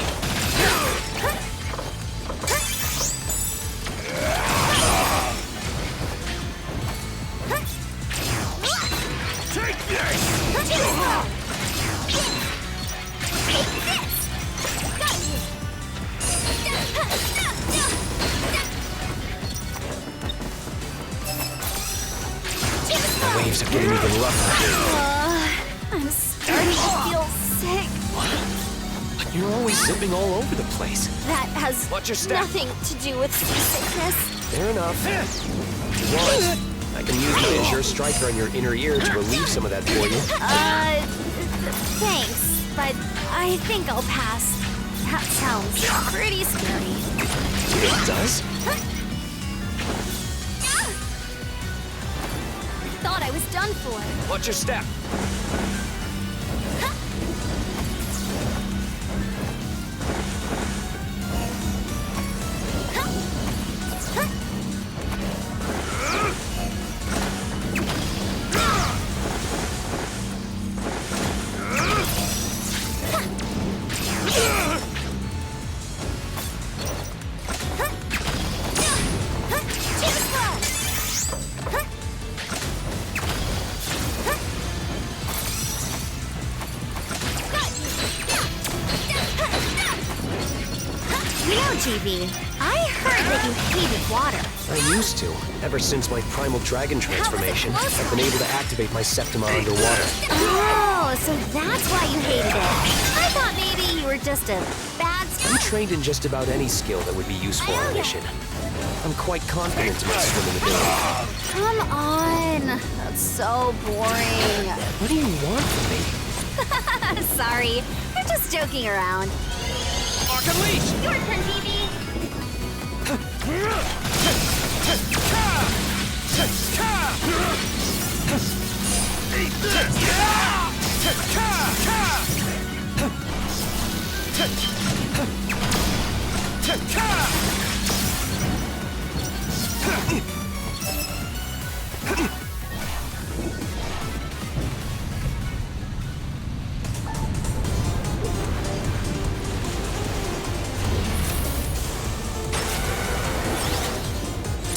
The waves are getting even rougher. I'm starting to feel sick. But you're always zipping all over the place. That has Watch your step. nothing to do with seasickness. Fair enough. If you want, I can use my Azure striker on your inner ear to relieve some of that for you. Thanks, but I think I'll pass. That sounds pretty scary. It does? Thought I was done for. Watch your step. You know, GV, I heard that you hated water. I used to. Ever since my primal dragon transformation, close I've been able to activate my Septima underwater. Oh, so that's why you hated it. I thought maybe you were just a bad I'm trained in just about any skill that would be useful on a mission. I'm quite confident in my swimming ability. Come on. That's so boring. What do you want from me? Sorry, I'm just joking around. Lock and leash! Your turn, BB. Eat this!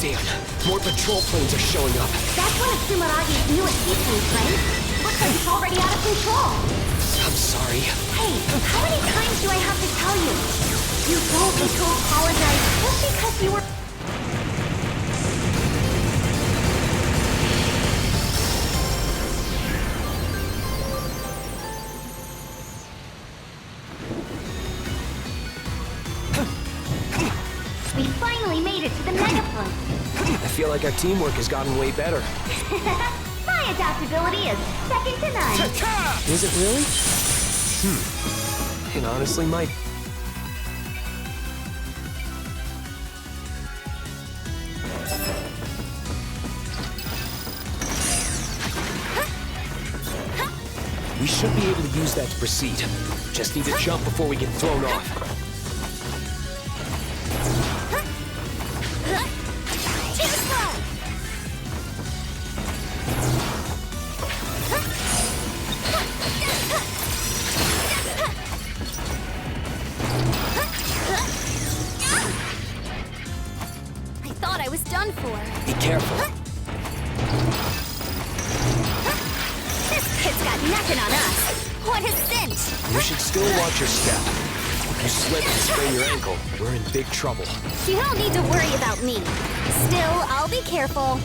Damn, more patrol planes are showing up. That's one of Sumaragi's new escape routes, right? Looks like it's already out of control. I'm sorry. Hey, how many times do I have to tell you? You don't need to apologize just because you were... We finally made it to the megaphone. I feel like our teamwork has gotten way better. My adaptability is second to none. Is it really? It honestly might. We should be able to use that to proceed. Just need to jump before we get thrown off. Too slow. I thought I was done for. Be careful. This kid's got nothing on us. What a cinch! You should still watch your step. If you slip and sprain your ankle, we're in big trouble. You don't need to worry about me. Still, I'll be careful.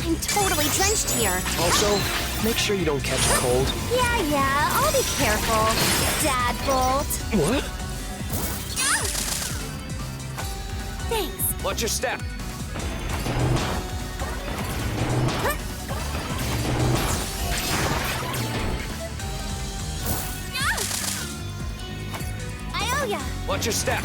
I'm totally drenched here. Also, make sure you don't catch a cold. Yeah, I'll be careful. Dad Bolt. What? Thanks. Watch your step. I owe ya. Watch your step.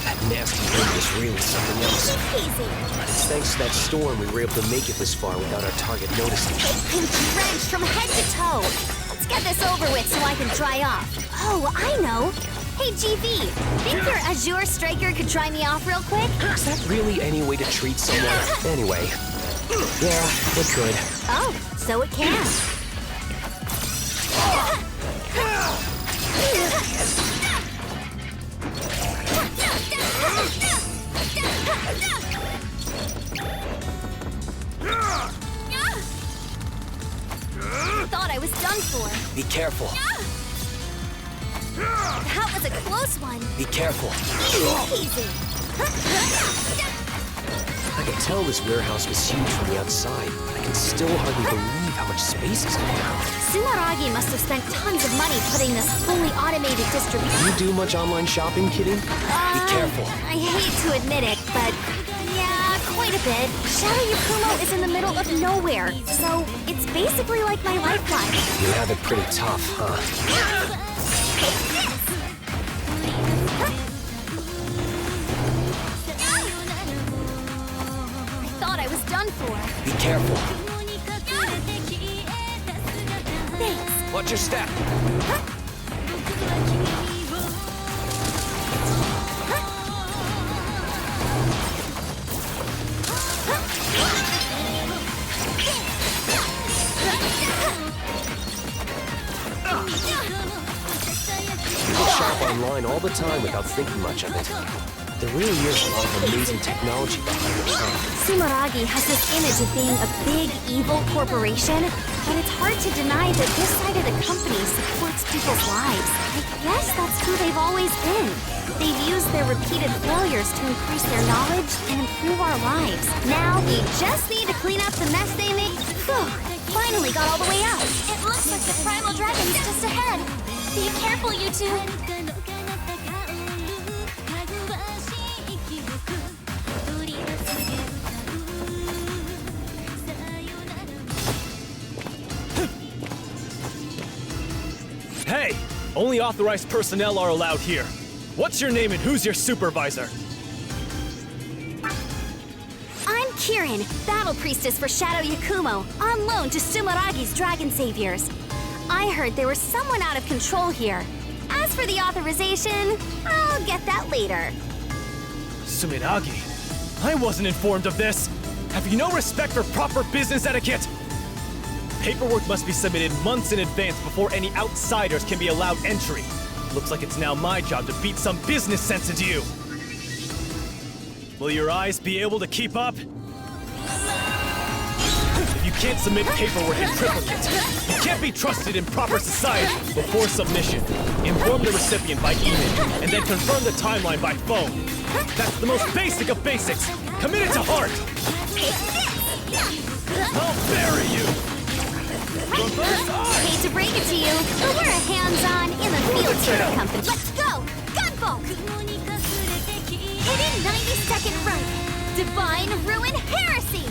That nasty wind is really something else. Easy. It's thanks to that storm we were able to make it this far without our target noticing. I'm drenched from head to toe. Let's get this over with so I can dry off. Oh, I know. Hey, GV, think your Azure Striker could dry me off real quick? Is that really any way to treat someone? Anyway, yeah, it could. Oh, so it can. Thought I was done for. Be careful. That was a close one. Be careful. Easy. I can tell this warehouse was huge from the outside. I can still hardly believe how much space is in here. Sumaragi must have spent tons of money putting this fully automated distribution. You do much online shopping, kitty? Be careful. I hate to admit it, but yeah, quite a bit. Shadow Yakumo is in the middle of nowhere, so it's basically like my lifeline. You have it pretty tough, huh? I thought I was done for. Be careful. Thanks. Watch your step. You can shop online all the time without thinking much of it. There really is a lot of amazing technology behind our town. Sumeragi has this image of being a big, evil corporation, but it's hard to deny that this side of the company supports people's lives. I guess that's who they've always been. They've used their repeated failures to increase their knowledge and improve our lives. Now we just need to clean up the mess they made. Phew, finally got all the way out. It looks like the primal dragon's just ahead. Be careful, you two. Hey! Only authorized personnel are allowed here. What's your name and who's your supervisor? I'm Kirin, Battle Priestess for Shadow Yakumo, on loan to Sumeragi's Dragon Saviors. I heard there was someone out of control here. As for the authorization, I'll get that later. Sumeragi? I wasn't informed of this! Have you no respect for proper business etiquette? Paperwork must be submitted months in advance before any outsiders can be allowed entry. Looks like it's now my job to beat some business sense into you. Will your eyes be able to keep up? If you can't submit paperwork in triplicate, you can't be trusted in proper society before submission. Inform the recipient by email, and then confirm the timeline by phone. That's the most basic of basics. Commit it to heart! I'll bury you! Hate to break it to you, but we're a hands-on, in-the-field sort of company. Let's go! Gunvolt! Hidden 90-second run! Divine Ruin Heresy!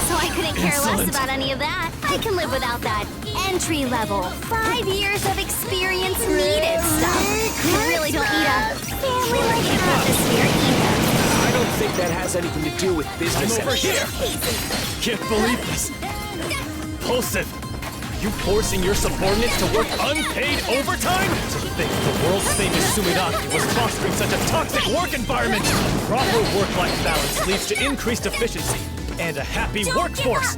So I couldn't care less about any of that. I can live without that. Entry level, 5 years of experience needed stuff. You really don't need a family-like atmosphere either. I don't think that has anything to do with business. I'm over here! Can't believe this! Impulsive! Are you forcing your subordinates to work unpaid overtime? To think the world's famous Sumeragi was fostering such a toxic work environment! Proper work-life balance leads to increased efficiency and a happy workforce!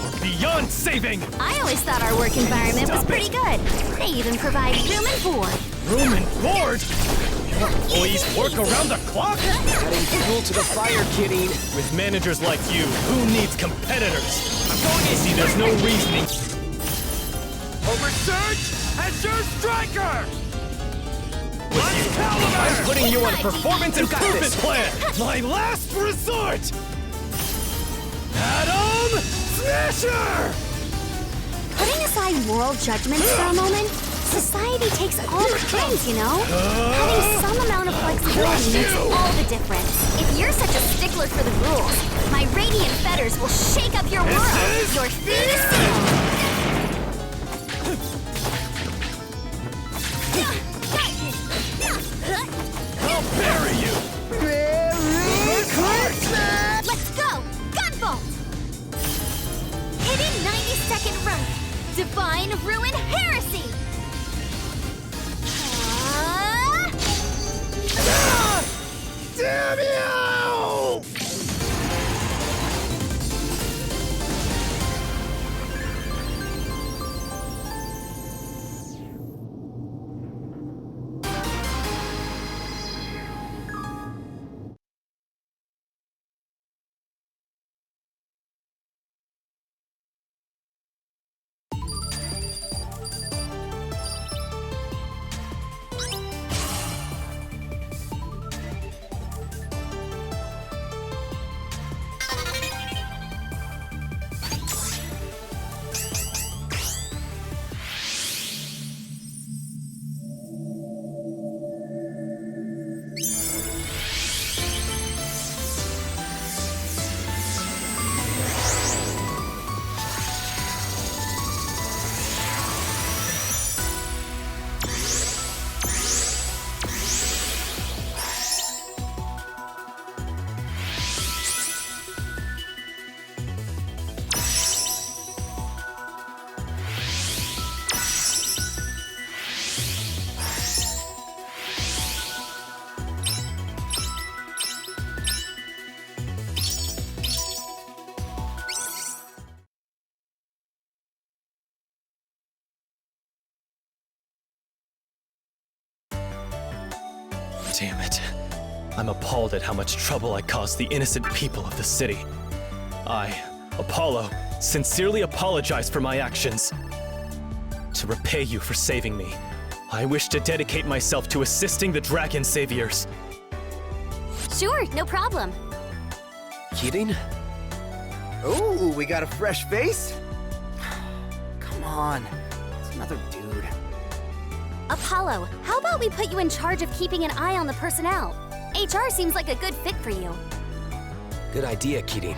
You're beyond saving! I always thought our work environment was pretty good. They even provide room and board. Room and board? Your employees work around the clock? Adding fuel to the fire, kidding. With managers like you, who needs competitors? I'm going to see there's no reasoning. Oversearch Azure Striker! With you, I'm putting you on a performance improvement plan! My last resort! Adam Smasher! Putting aside moral judgments for a moment, society takes all kinds, you know? Having some amount of flexibility makes all the difference. If you're such a stickler for the rules, my radiant fetters will shake up your world. Your fate is sealed. I'll bury you! Let's go! Gunvolt! Hidden 90-second run! Divine Ruin Heresy! Damn you! Damn it. I'm appalled at how much trouble I caused the innocent people of the city. I, Apollo, sincerely apologize for my actions. To repay you for saving me, I wish to dedicate myself to assisting the Dragon Saviors. Sure, no problem. Kidding? Ooh, we got a fresh face? Come on, it's another dude. Apollo, how about we put you in charge of keeping an eye on the personnel? HR seems like a good fit for you. Good idea, Kidding.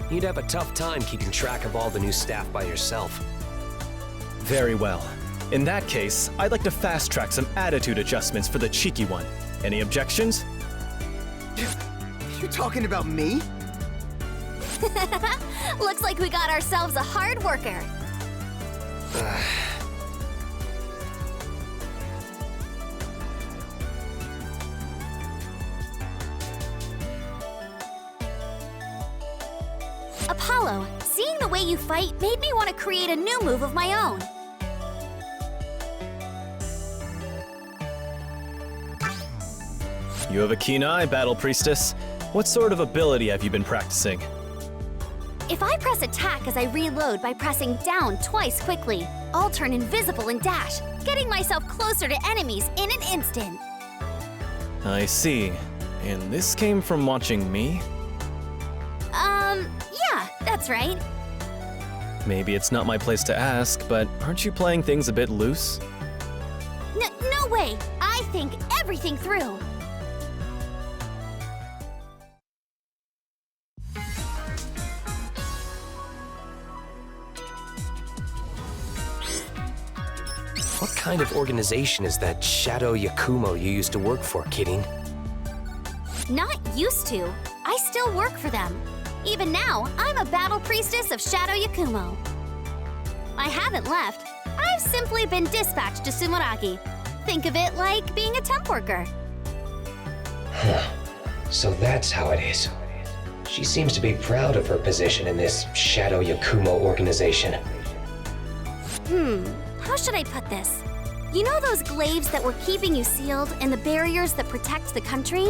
You'd have a tough time keeping track of all the new staff by yourself. Very well. In that case, I'd like to fast-track some attitude adjustments for the cheeky one. Any objections? You talking about me? Looks like we got ourselves a hard worker. Apollo, seeing the way you fight made me want to create a new move of my own. You have a keen eye, Battle Priestess. What sort of ability have you been practicing? If I press attack as I reload by pressing down twice quickly, I'll turn invisible and dash, getting myself closer to enemies in an instant. I see. And this came from watching me? Yeah, that's right. Maybe it's not my place to ask, but aren't you playing things a bit loose? No way! I think everything through. What kind of organization is that Shadow Yakumo you used to work for, Kidding? Not used to. I still work for them. Even now, I'm a battle priestess of Shadow Yakumo. I haven't left. I've simply been dispatched to Sumeragi. Think of it like being a temp worker. So that's how it is. She seems to be proud of her position in this Shadow Yakumo organization. How should I put this? You know those glaives that were keeping you sealed and the barriers that protect the country?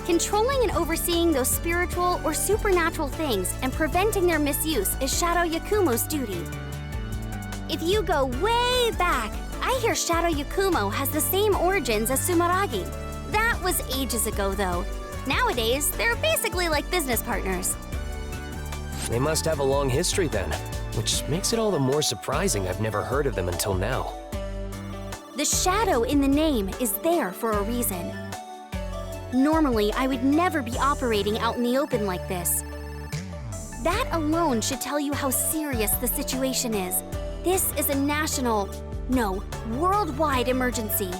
Controlling and overseeing those spiritual or supernatural things and preventing their misuse is Shadow Yakumo's duty. If you go way back, I hear Shadow Yakumo has the same origins as Sumeragi. That was ages ago, though. Nowadays, they're basically like business partners. They must have a long history then, which makes it all the more surprising I've never heard of them until now. The shadow in the name is there for a reason. Normally, I would never be operating out in the open like this. That alone should tell you how serious the situation is. This is a national, no, worldwide emergency.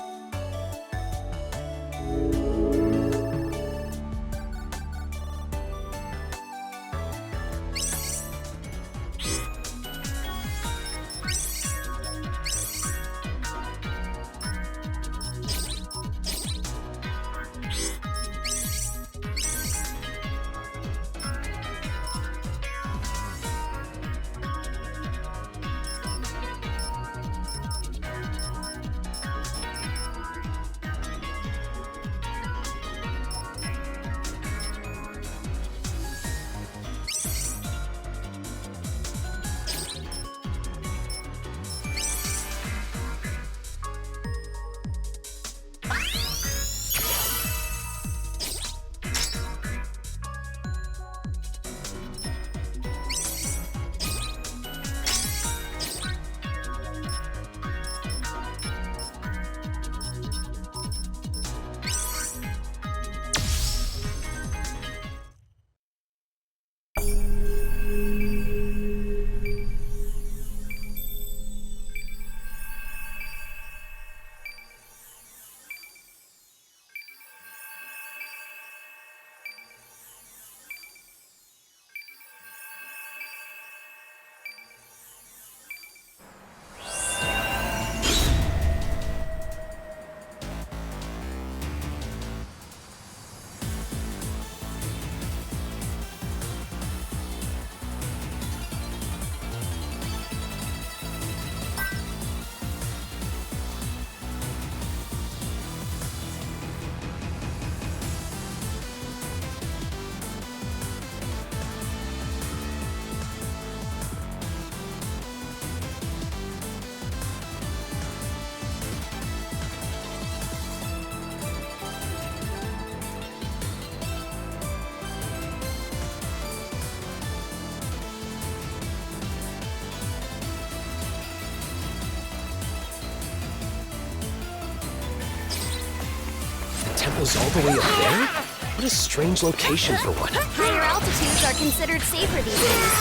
goes all the way up there? What a strange location for one. Higher altitudes are considered safer these days.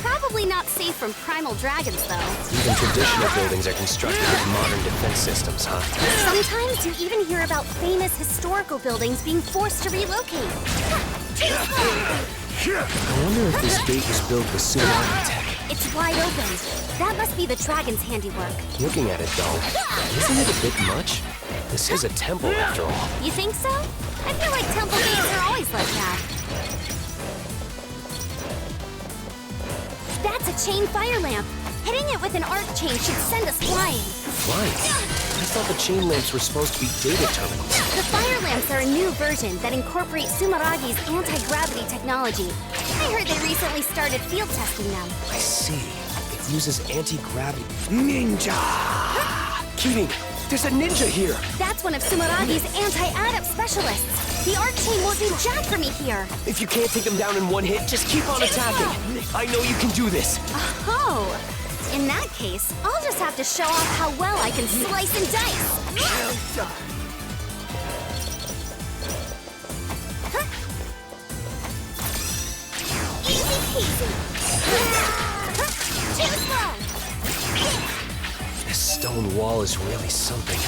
Probably not safe from primal dragons, though. Even traditional buildings are constructed with modern defense systems, huh? Sometimes you even hear about famous historical buildings being forced to relocate. I wonder if this gate was built with Tsunami tech. It's wide open. That must be the dragon's handiwork. Looking at it, though, isn't it a bit much? This is a temple, after all. You think so? I feel like temple gates are always like that. That's a chain fire lamp. Hitting it with an arc chain should send us flying. Flying? I thought the chain lamps were supposed to be data terminals. The fire lamps are a new version that incorporate Sumeragi's anti-gravity technology. I heard they recently started field testing them. I see. It uses anti-gravity. Ninja! Keating, there's a ninja here! That's one of Sumeragi's anti-adept specialists. The arc chain won't do jack for me here. If you can't take them down in one hit, just keep on attacking. I know you can do this. Oh, in that case, I'll just have to show off how well I can slice and dice. Easy peasy. Too slow. This stone wall is really something.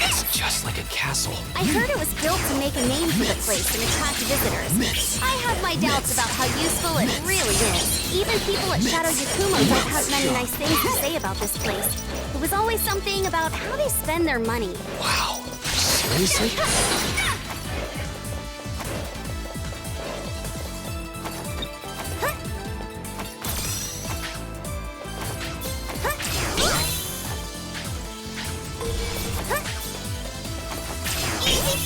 It's just like a castle. I heard it was built to make a name for the place and attract visitors. I have my doubts about how useful it really is. Even people at Shadow Yakuma don't have many nice things to say about this place. It was always something about how they spend their money. Wow. Seriously?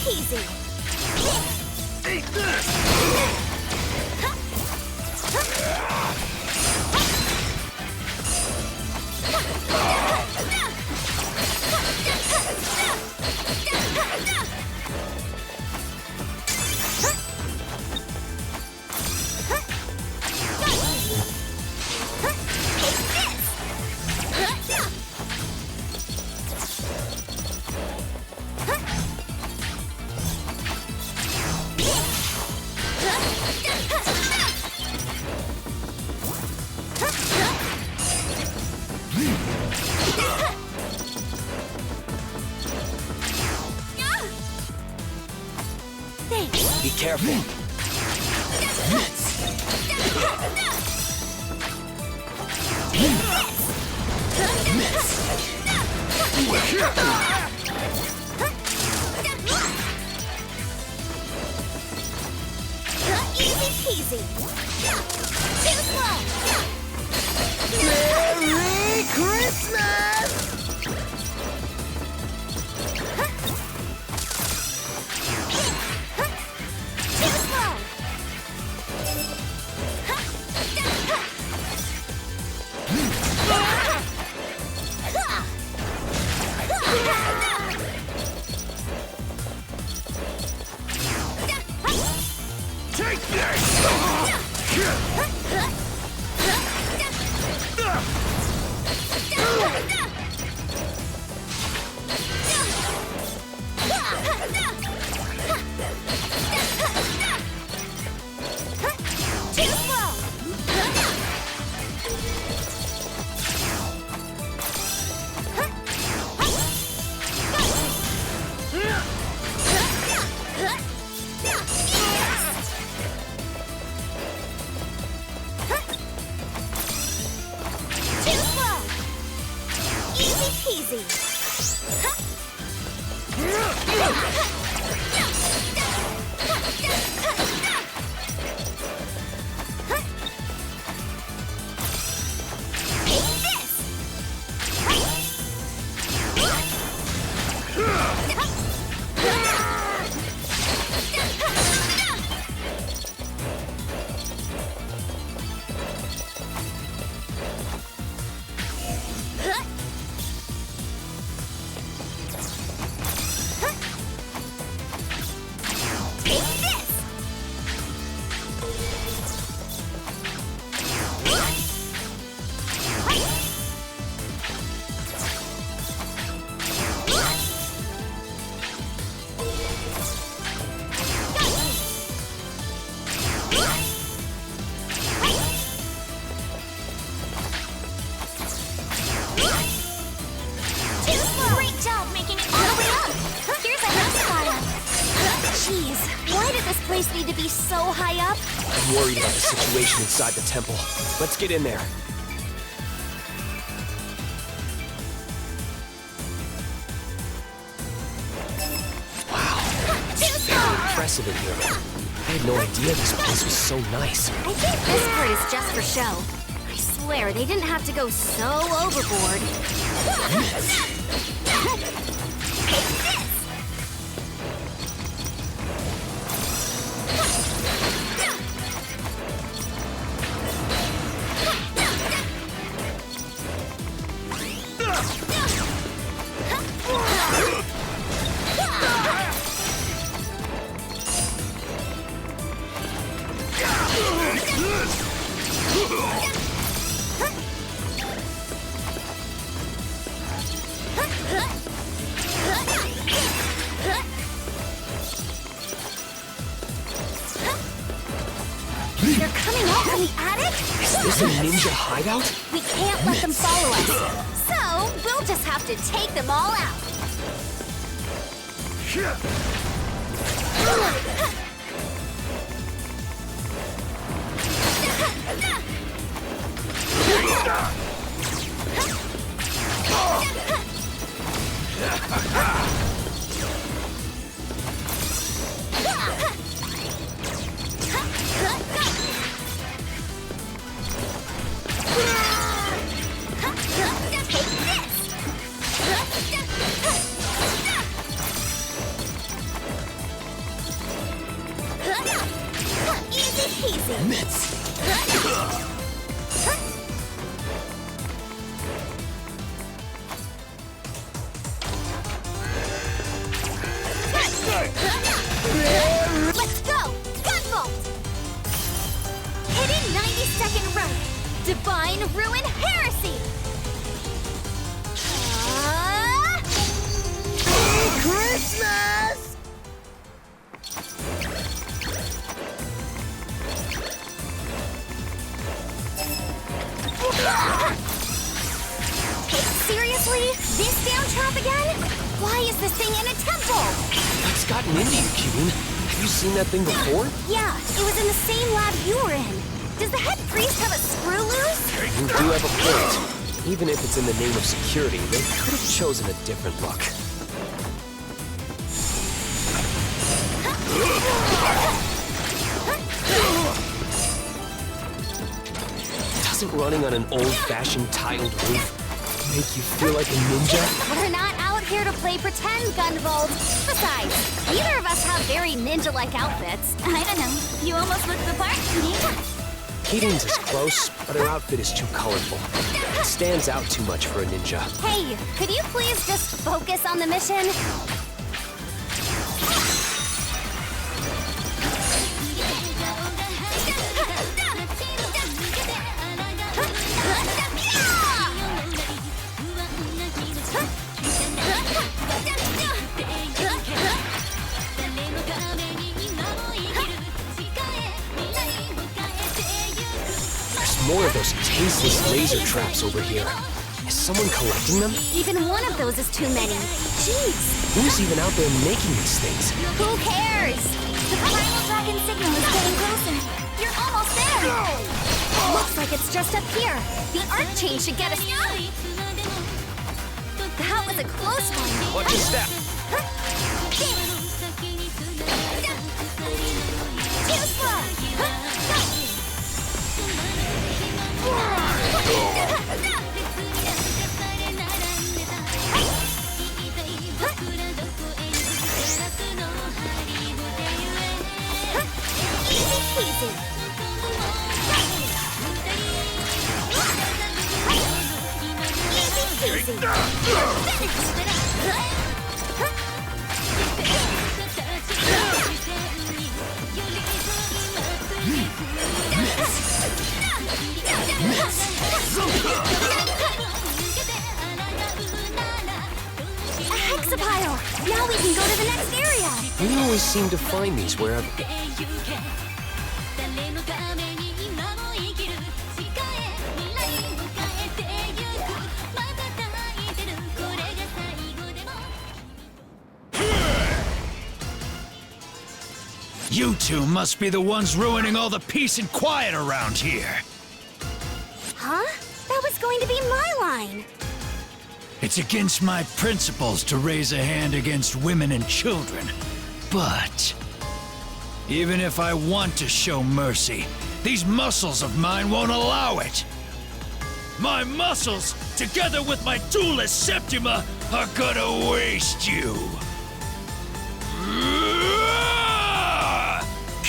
Easy. Eat this! Be careful. Easy peasy. Too slow. Merry Christmas! Too slow. Take this! Too slow. Too slow. Great job making it all the way up! Here's a house file. Jeez, why did this place need to be so high up? I'm worried about the situation inside the temple. Let's get in there. Wow, it's very impressive in here. I had no idea this place was so nice. I think this part is just for show. I swear they didn't have to go so overboard. They're coming out from the attic? Is this a ninja hideout? We can't let them follow us. So, we'll just have to take them all out. Let's go! GUNVOT! Hidden 90-second run! Divine Ruin Heresy! Christmas! Seriously? This damn trap again? Why is this thing in a temple? What's gotten into you, Keen? Have you seen that thing before? Yeah, it was in the same lab you were in. Does the head priest have a screw loose? You do have a point. Even if it's in the name of security, they could have chosen a different look. Doesn't running on an old-fashioned tiled roof make you feel like a ninja? We're not out here to play pretend, GUNVOT. Besides, neither of us have very ninja-like outfits. I don't know. You almost look the part to me. Keating's is close, but her outfit is too colorful. It stands out too much for a ninja. Hey, could you please just focus on the mission? More of those tasteless laser traps over here. Is someone collecting them? Even one of those is too many. Jeez, Who's even out there making these things? who cares? The primal dragon signal is getting closer. You're almost there. Looks like it's just up here. The arc chain should get us through. That was a close one. Watch your step. Too slow. A hexapile! Now we can go to the next area! You always seem to find these wherever. 誰のために今も生きる誓え未来を変えてゆくまた抱いてるこれが最後でも You two must be the ones ruining all the peace and quiet around here. Huh? That was going to be my line. It's against my principles to raise a hand against women and children. But even if I want to show mercy, these muscles of mine won't allow it. My muscles, together with my duelist Septima, are gonna waste you.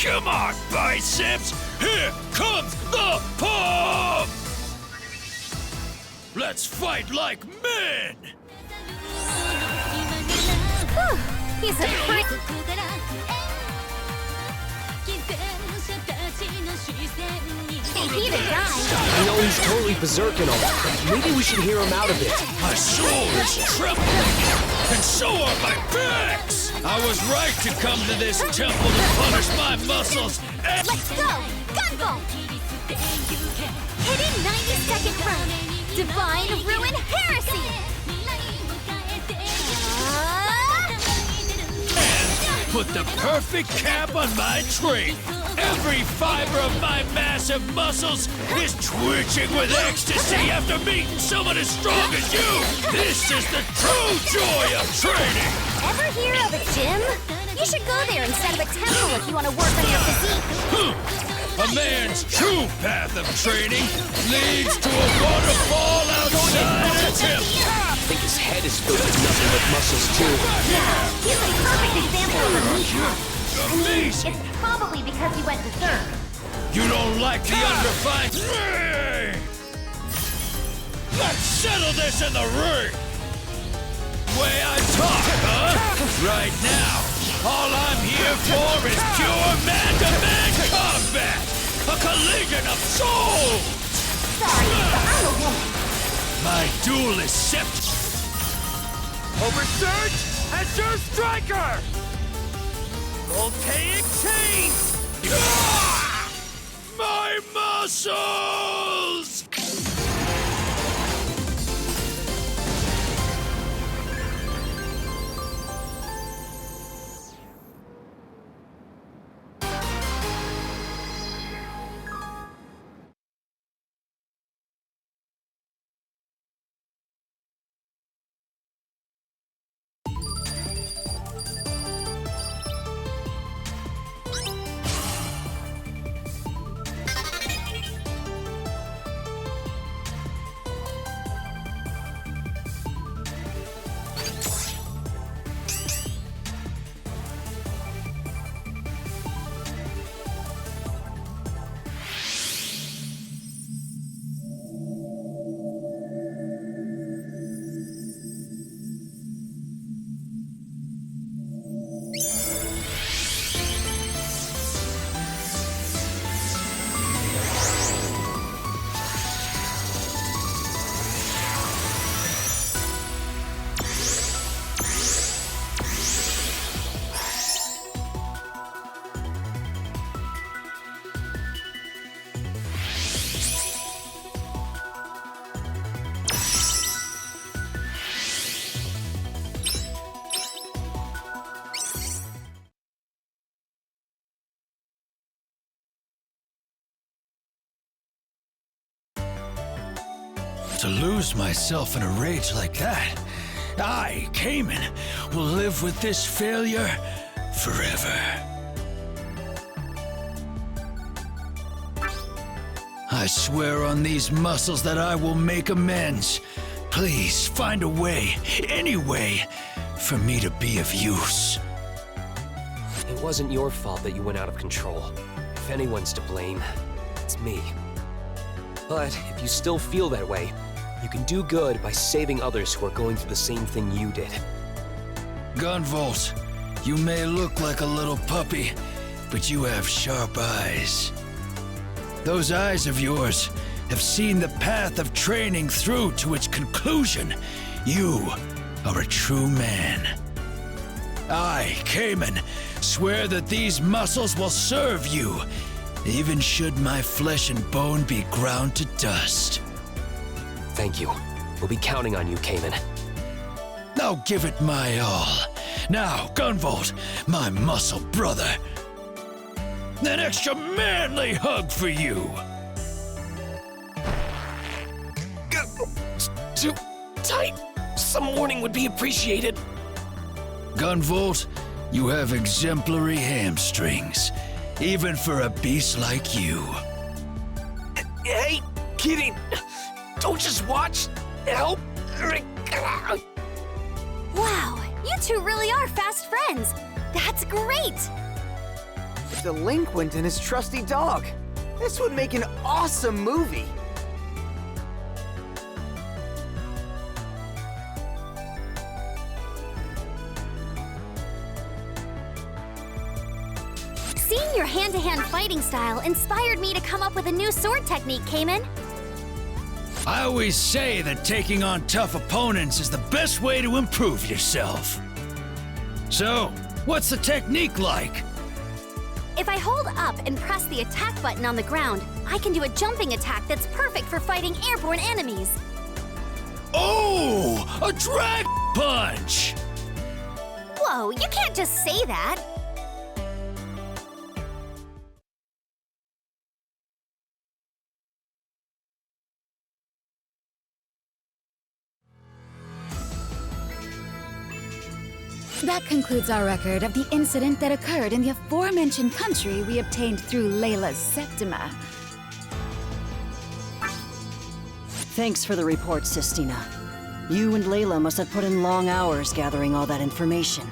Come on, biceps! Here comes the pump! Let's fight like men! Whew, he's a prick. Hey, he the guy. I know he's totally berserk and all, but maybe we should hear him out a bit. My soul is trembling, and so are my pecs! I was right to come to this temple to punish my muscles and— Let's go! GUNVOT! Hitting 90-second run. Divine Ruin Heresy! put the perfect cap on my tree. Every fiber of my massive muscles is twitching with ecstasy after meeting someone as strong as you. This is the true joy of training. Ever hear of a gym? You should go there instead of a temple if you want to work on your physique. A man's true path of training leads to a waterfall outside a temple. I think his head is filled with nothing but muscles, too. Yeah, he's a perfect example of a meat house. Amazing. It's probably because he went berserk. You don't like the unrefined... Let's settle this in the ring! Way I talk, huh? Right now, all I'm here for is pure man-to-man combat! A collision of souls! Sorry, but I'm a woman. My duel is set. Oversurge, Azure Striker! Voltaic Chain! My muscles! To lose myself in a rage like that, I, Cayman, will live with this failure forever. I swear on these muscles that I will make amends. Please find a way, any way, for me to be of use. It wasn't your fault that you went out of control. If anyone's to blame, it's me. But if you still feel that way, you can do good by saving others who are going through the same thing you did. GUNVOT, you may look like a little puppy, but you have sharp eyes. Those eyes of yours have seen the path of training through to its conclusion. You are a true man. I, Cayman, swear that these muscles will serve you even should my flesh and bone be ground to dust. Thank you. We'll be counting on you, Cayman. I'll give it my all. Now, GUNVOT, my muscle brother. An extra manly hug for you. Too tight. Some warning would be appreciated. GUNVOT, you have exemplary hamstrings, even for a beast like you. Hey, kidding. Don't just watch. Help. Wow, you two really are fast friends. That's great. A delinquent and his trusty dog. This would make an awesome movie. Seeing your hand-to-hand fighting style inspired me to come up with a new sword technique, Cayman. I always say that taking on tough opponents is the best way to improve yourself. So, what's the technique like? If I hold up and press the attack button on the ground, I can do a jumping attack that's perfect for fighting airborne enemies. Oh, a drag punch! Whoa, you can't just say that. That concludes our record of the incident that occurred in the aforementioned country we obtained through Layla's Septima. Thanks for the report, Sistina. You and Layla must have put in long hours gathering all that information.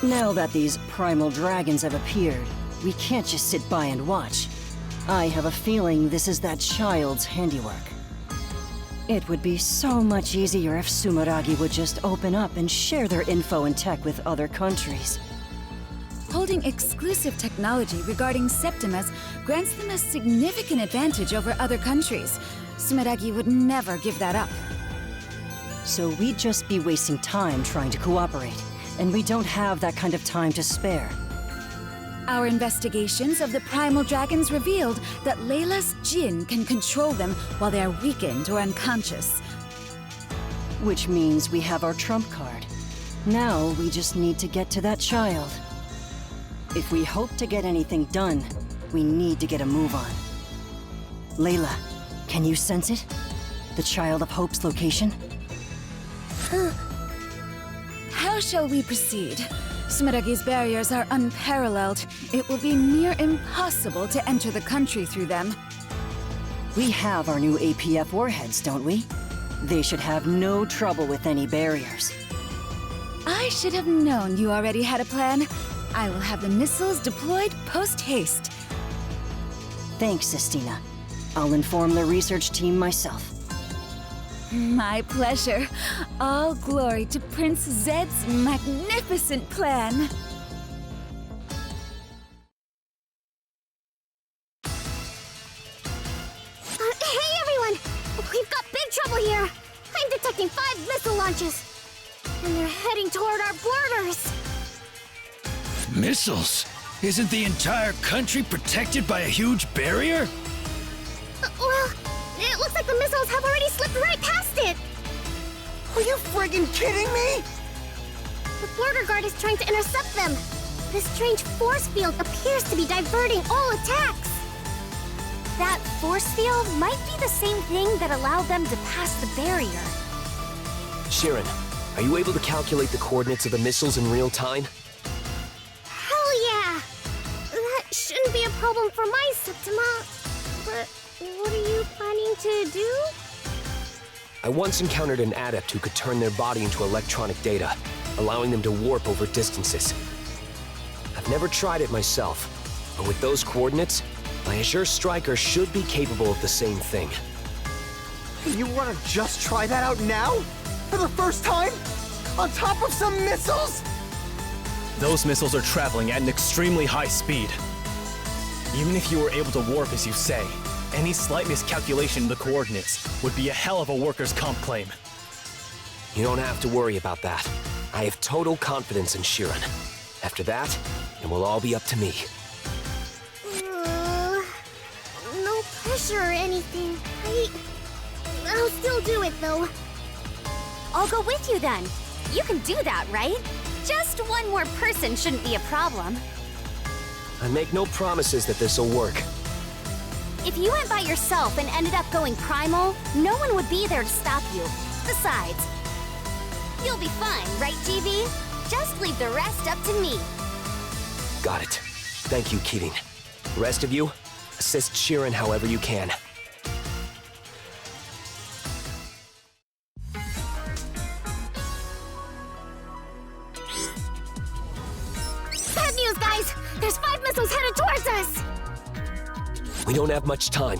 Now that these primal dragons have appeared, we can't just sit by and watch. I have a feeling this is that child's handiwork. It would be so much easier if Sumeragi would just open up and share their info and tech with other countries. Holding exclusive technology regarding Septimas grants them a significant advantage over other countries. Sumeragi would never give that up. So we'd just be wasting time trying to cooperate, and we don't have that kind of time to spare. Our investigations of the primal dragons revealed that Layla's Jinn can control them while they are weakened or unconscious. Which means we have our trump card. Now we just need to get to that child. If we hope to get anything done, we need to get a move on. Layla, can you sense it? The Child of Hope's location? How shall we proceed? Sumeragi's barriers are unparalleled. It will be near impossible to enter the country through them. We have our new APF warheads, don't we? They should have no trouble with any barriers. I should have known you already had a plan. I will have the missiles deployed post-haste. Thanks, Sistina. I'll inform the research team myself. My pleasure. All glory to Prince Zed's magnificent plan. Hey everyone! We've got big trouble here! I'm detecting 5 missile launches! And they're heading toward our borders! Missiles? Isn't the entire country protected by a huge barrier? Well, it looks like the missiles have already slipped right past it! Are you friggin' kidding me? The border guard is trying to intercept them. This strange force field appears to be diverting all attacks. That force field might be the same thing that allowed them to pass the barrier. Sharon, are you able to calculate the coordinates of the missiles in real time? Hell yeah! That shouldn't be a problem for my Septima. But what are you planning to do? I once encountered an adept who could turn their body into electronic data, allowing them to warp over distances. I've never tried it myself, but with those coordinates, my Azure Striker should be capable of the same thing. You wanna just try that out now? For the first time? On top of some missiles? Those missiles are traveling at an extremely high speed. Even if you were able to warp as you say, any slight miscalculation in the coordinates would be a hell of a workers' comp claim. You don't have to worry about that. I have total confidence in Sharon. After that, it will all be up to me. pressure or anything. I'll still do it, though. I'll go with you, then. You can do that, right? Just one more person shouldn't be a problem. I make no promises that this'll work. If you went by yourself and ended up going primal, no one would be there to stop you. Besides, you'll be fine, right, TV? Just leave the rest up to me. Got it. Thank you, Keating. The rest of you, assist Sheeran however you can. Bad news, guys! There's 5 missiles headed towards us! We don't have much time.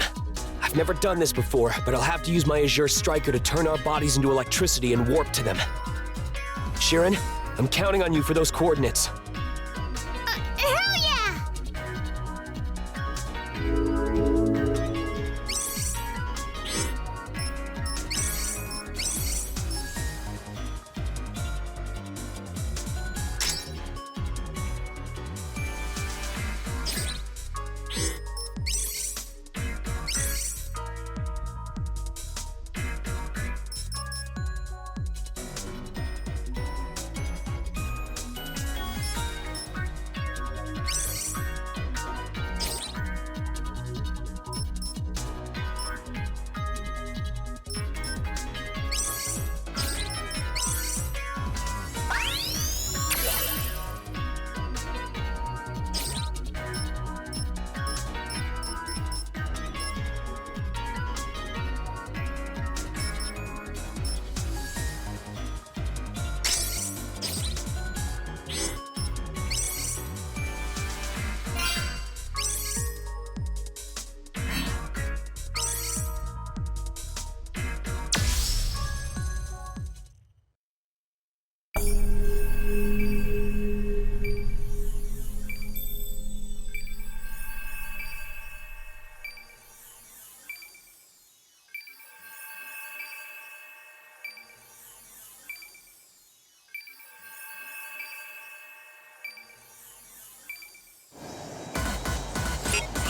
I've never done this before, but I'll have to use my Azure Striker to turn our bodies into electricity and warp to them. Sheeran, I'm counting on you for those coordinates. Hell yeah!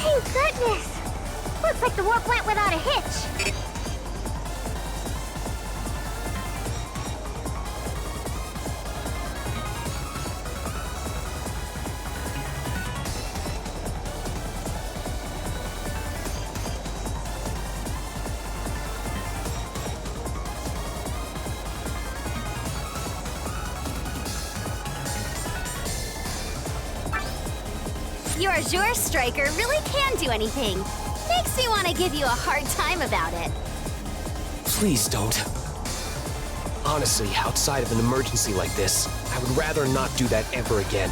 Thank goodness! Looks like the warp went without a hitch. Your Azure Striker really can do anything. Makes me want to give you a hard time about it. Please don't. Honestly, outside of an emergency like this, I would rather not do that ever again.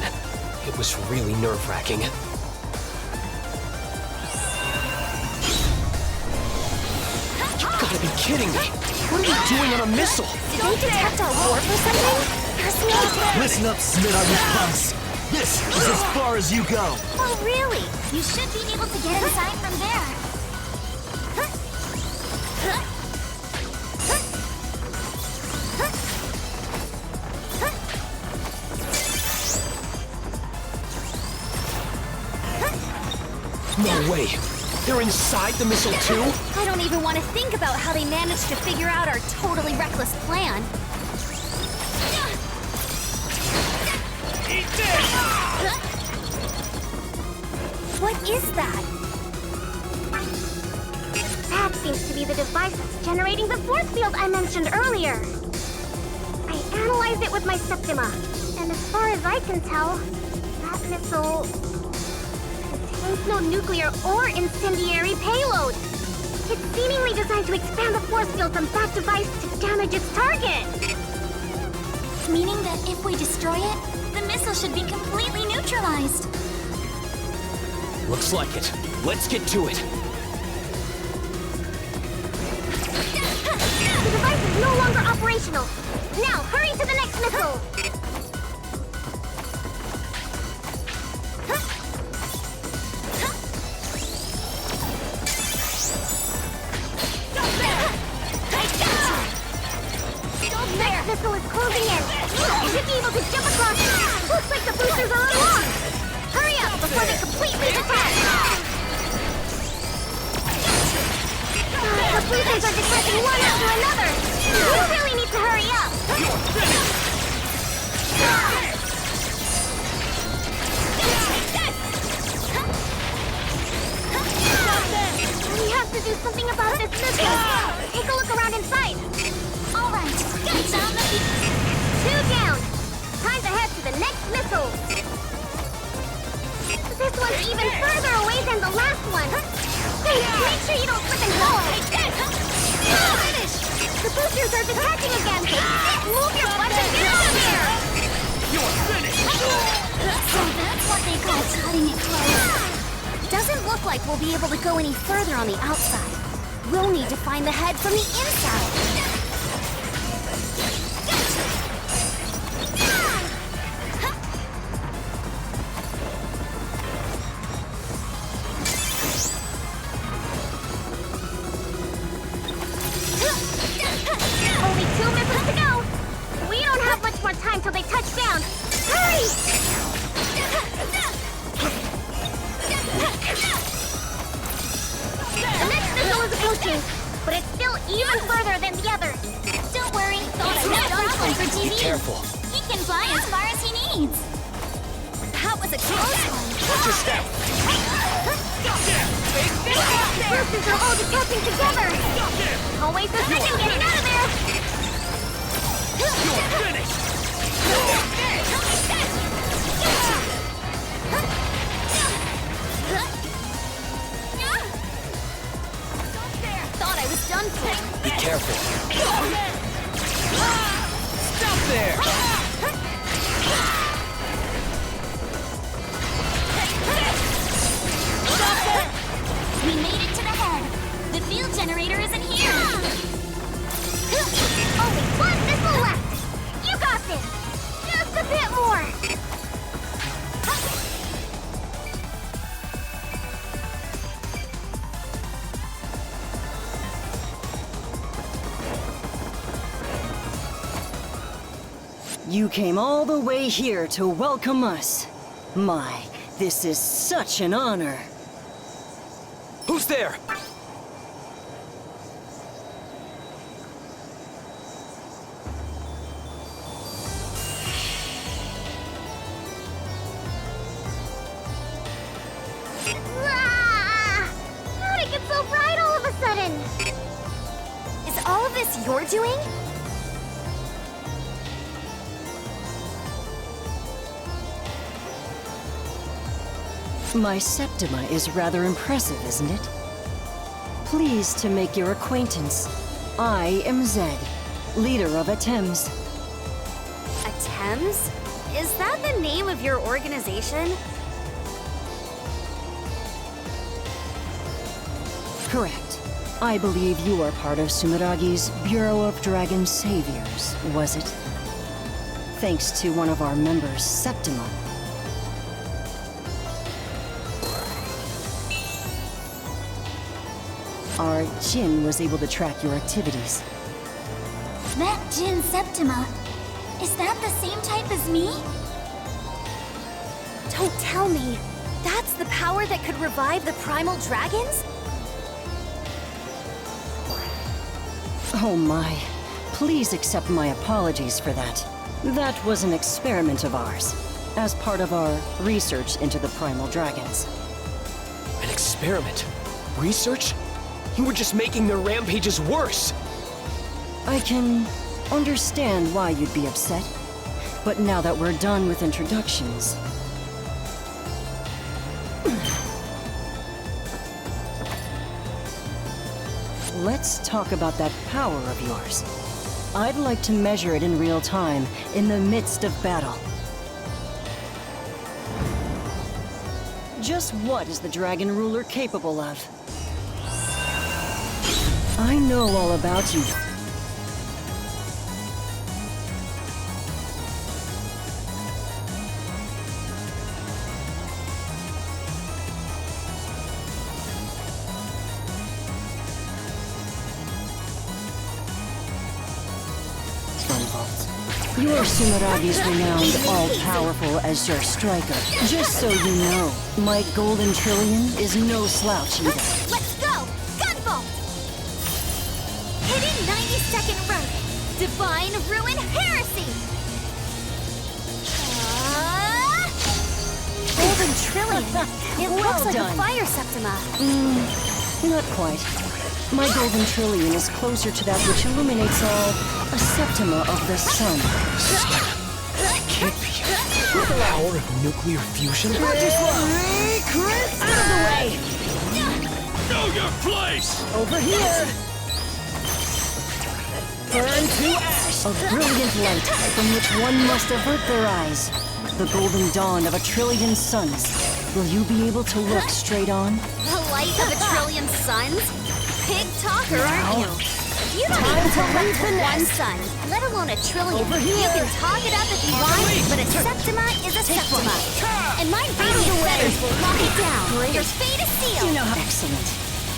It was really nerve-wracking. You gotta be kidding me! What are you doing on a missile? Did they detect our warp or something? Listen up, Smith. This is as far as you go. Oh, really? You should be able to get inside from there. No way! They're inside the missile too? I don't even want to think about how they managed to figure out our totally reckless plan. What is that? That seems to be the device that's generating the force field I mentioned earlier. I analyzed it with my Septima, and as far as I can tell, that missile contains no nuclear or incendiary payload. It's seemingly designed to expand the force field from that device to damage its target. Meaning that if we destroy it, the missile should be completely neutralized. Looks like it. Let's get to it. The device is no longer operational. Now, hurry to the next missile. The next missile is closing in. You should be able to jump across it. Looks like the boosters are unlocked. Hurry up before they completely detach. dragons are decreasing one after another! You really need to hurry up! We have to do something about this missile! Take a look around inside! Alright, found the Two down! Time to head to the next missile! This one's even further away than the last one! Hey, make sure you don't slip and fall! The boosters are detaching again! Move your butt and get out of there! So that's what they call cutting it close. Doesn't look like we'll be able to go any further on the outside. We'll need to find the head from the inside. Only 2 missiles to go. We don't have much more time till they touch down. Hurry! The next missile is approaching, but it's still even further than the others. Don't worry, it's no problem for TV. Be careful. He can fly as far as he needs. That was a close one. Watch your step. Boosters are all detaching together. I'll wait a second getting out of there. Thought I was done for. Be careful. Stop there! We made it to the head. The field generator isn't here. Only 1 missile left. You got this. Just a bit more. You came all the way here to welcome us. My, this is such an honor. Who's there? Ah! How'd it get so bright all of a sudden? Is all of this your doing? My Septima is rather impressive, isn't it? Pleased to make your acquaintance. I am Zed, leader of Atems. Atems? Is that the name of your organization? Correct. I believe you are part of Sumeragi's Bureau of Dragon Saviors, was it? Thanks to one of our members, Septima. Our Jinn was able to track your activities. That Jinn Septima. Is that the same type as me? Don't tell me. That's the power that could revive the primal dragons? Oh my. Please accept my apologies for that. That was an experiment of ours, as part of our research into the primal dragons. An experiment? Research? You were just making their rampages worse! I can understand why you'd be upset, but now that we're done with introductions... Let's talk about that power of yours. I'd like to measure it in real time, in the midst of battle. Just what is the Dragon Ruler capable of? I know all about you. GUNVOT. You're Sumeragi's renowned all-powerful Azure striker. Just so you know, my golden trillion is no slouch either. Let's go! Gunvolt! second rung. Divine Ruin Heresy! Golden Trillion. It Well looks like done. a fire septima. Not quite. My golden trillion is closer to that which illuminates all a septima of the sun. Can't be. The power of nuclear fusion? Out of the way! Know your place! Over here! Burn to ash! A brilliant light from which one must avert their eyes. The golden dawn of a trillion suns. Will you be able to look straight on? The light of a trillion suns? Big talker, aren't you? You don't even collect one sun, let alone a trillion. You can talk it up if you want, but a septima is a septima. And my radiant feathers will lock it down. Your fate is sealed. You know how excellent.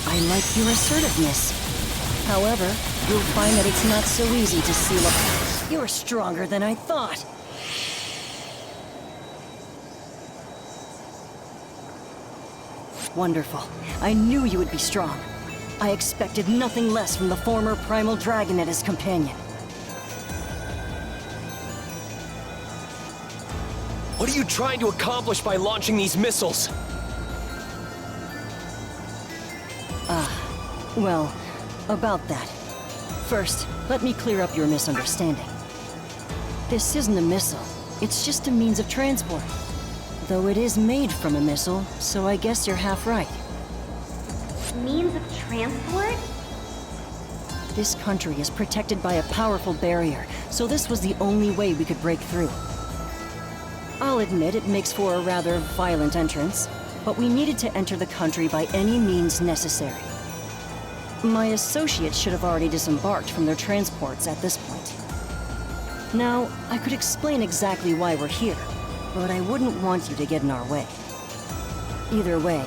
I like your assertiveness. However, you'll find that it's not so easy to seal up. You're stronger than I thought. Wonderful. I knew you would be strong. I expected nothing less from the former primal dragon and his companion. What are you trying to accomplish by launching these missiles? Well, about that. First, let me clear up your misunderstanding. This isn't a missile. It's just a means of transport. Though it is made from a missile, so I guess you're half right. Means of transport? This country is protected by a powerful barrier, so this was the only way we could break through. I'll admit it makes for a rather violent entrance, but we needed to enter the country by any means necessary. My associates should have already disembarked from their transports at this point. Now, I could explain exactly why we're here, but I wouldn't want you to get in our way. Either way,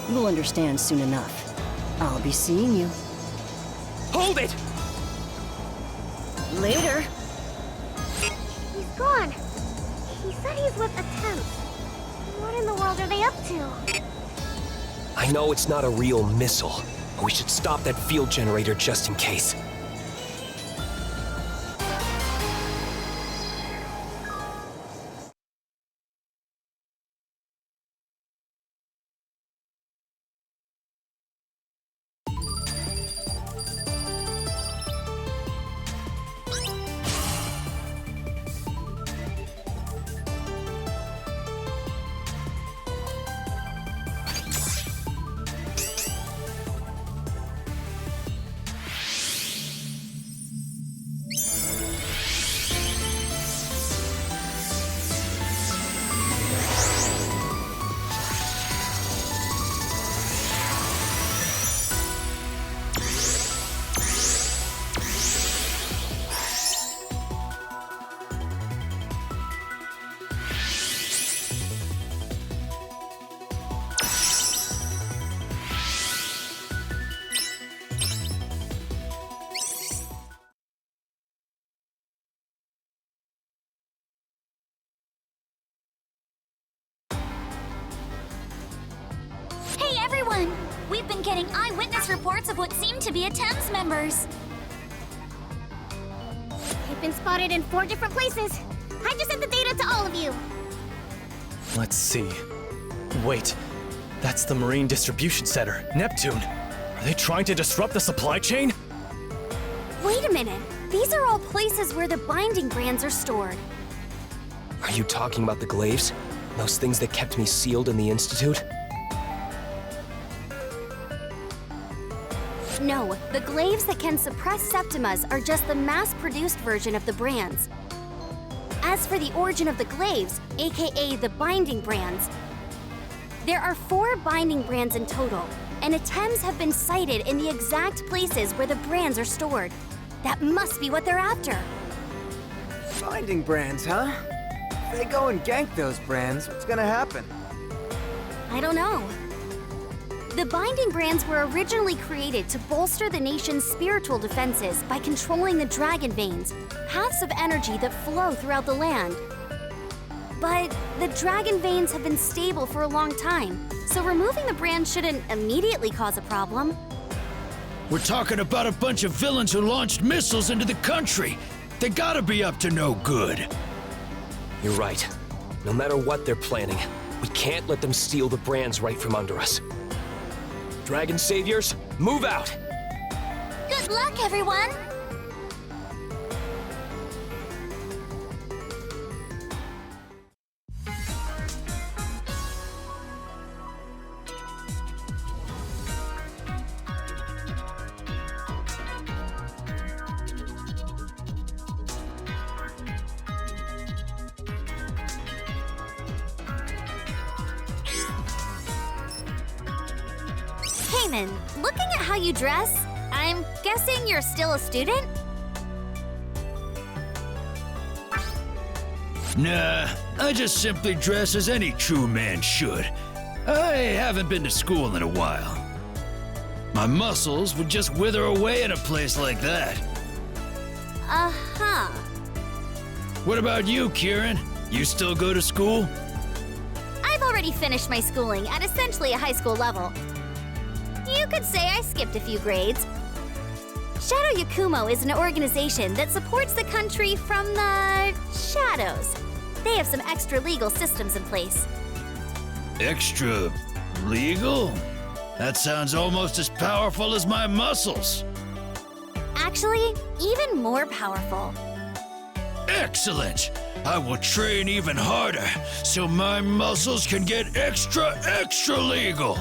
you'll understand soon enough. I'll be seeing you. Hold it! Later! He's gone. He said he's with Attempt. What in the world are they up to? I know it's not a real missile, but we should stop that field generator just in case. Hey everyone! We've been getting eyewitness reports of what seem to be Attempt's members. They've been spotted in 4 different places. I just sent the data to all of you. Let's see. Wait, that's the Marine Distribution Center, Neptune. Are they trying to disrupt the supply chain? Wait a minute. These are all places where the binding brands are stored. Are you talking about the glaives? Those things that kept me sealed in the Institute? No, the glaives that can suppress septimas are just the mass-produced version of the brands. As for the origin of the glaives, aka the binding brands, there are 4 binding brands in total, and attempts have been sighted in the exact places where the brands are stored. That must be what they're after. Binding brands, huh? If they go and gank those brands, what's gonna happen? I don't know. The binding brands were originally created to bolster the nation's spiritual defenses by controlling the dragon veins, paths of energy that flow throughout the land. But the dragon veins have been stable for a long time, so removing the brand shouldn't immediately cause a problem. We're talking about a bunch of villains who launched missiles into the country. They gotta be up to no good. You're right. No matter what they're planning, we can't let them steal the brands right from under us. Dragon Saviors, move out! Good luck, everyone! Heyman, looking at how you dress, I'm guessing you're still a student? Nah, I just simply dress as any true man should. I haven't been to school in a while. My muscles would just wither away in a place like that. Uh-huh. What about you, Kieran? You still go to school? I've already finished my schooling at essentially a high school level. You could say I skipped a few grades. Shadow Yakumo is an organization that supports the country from the shadows. They have some extra legal systems in place. Extra legal? That sounds almost as powerful as my muscles. Actually, even more powerful. Excellent! I will train even harder so my muscles can get extra legal.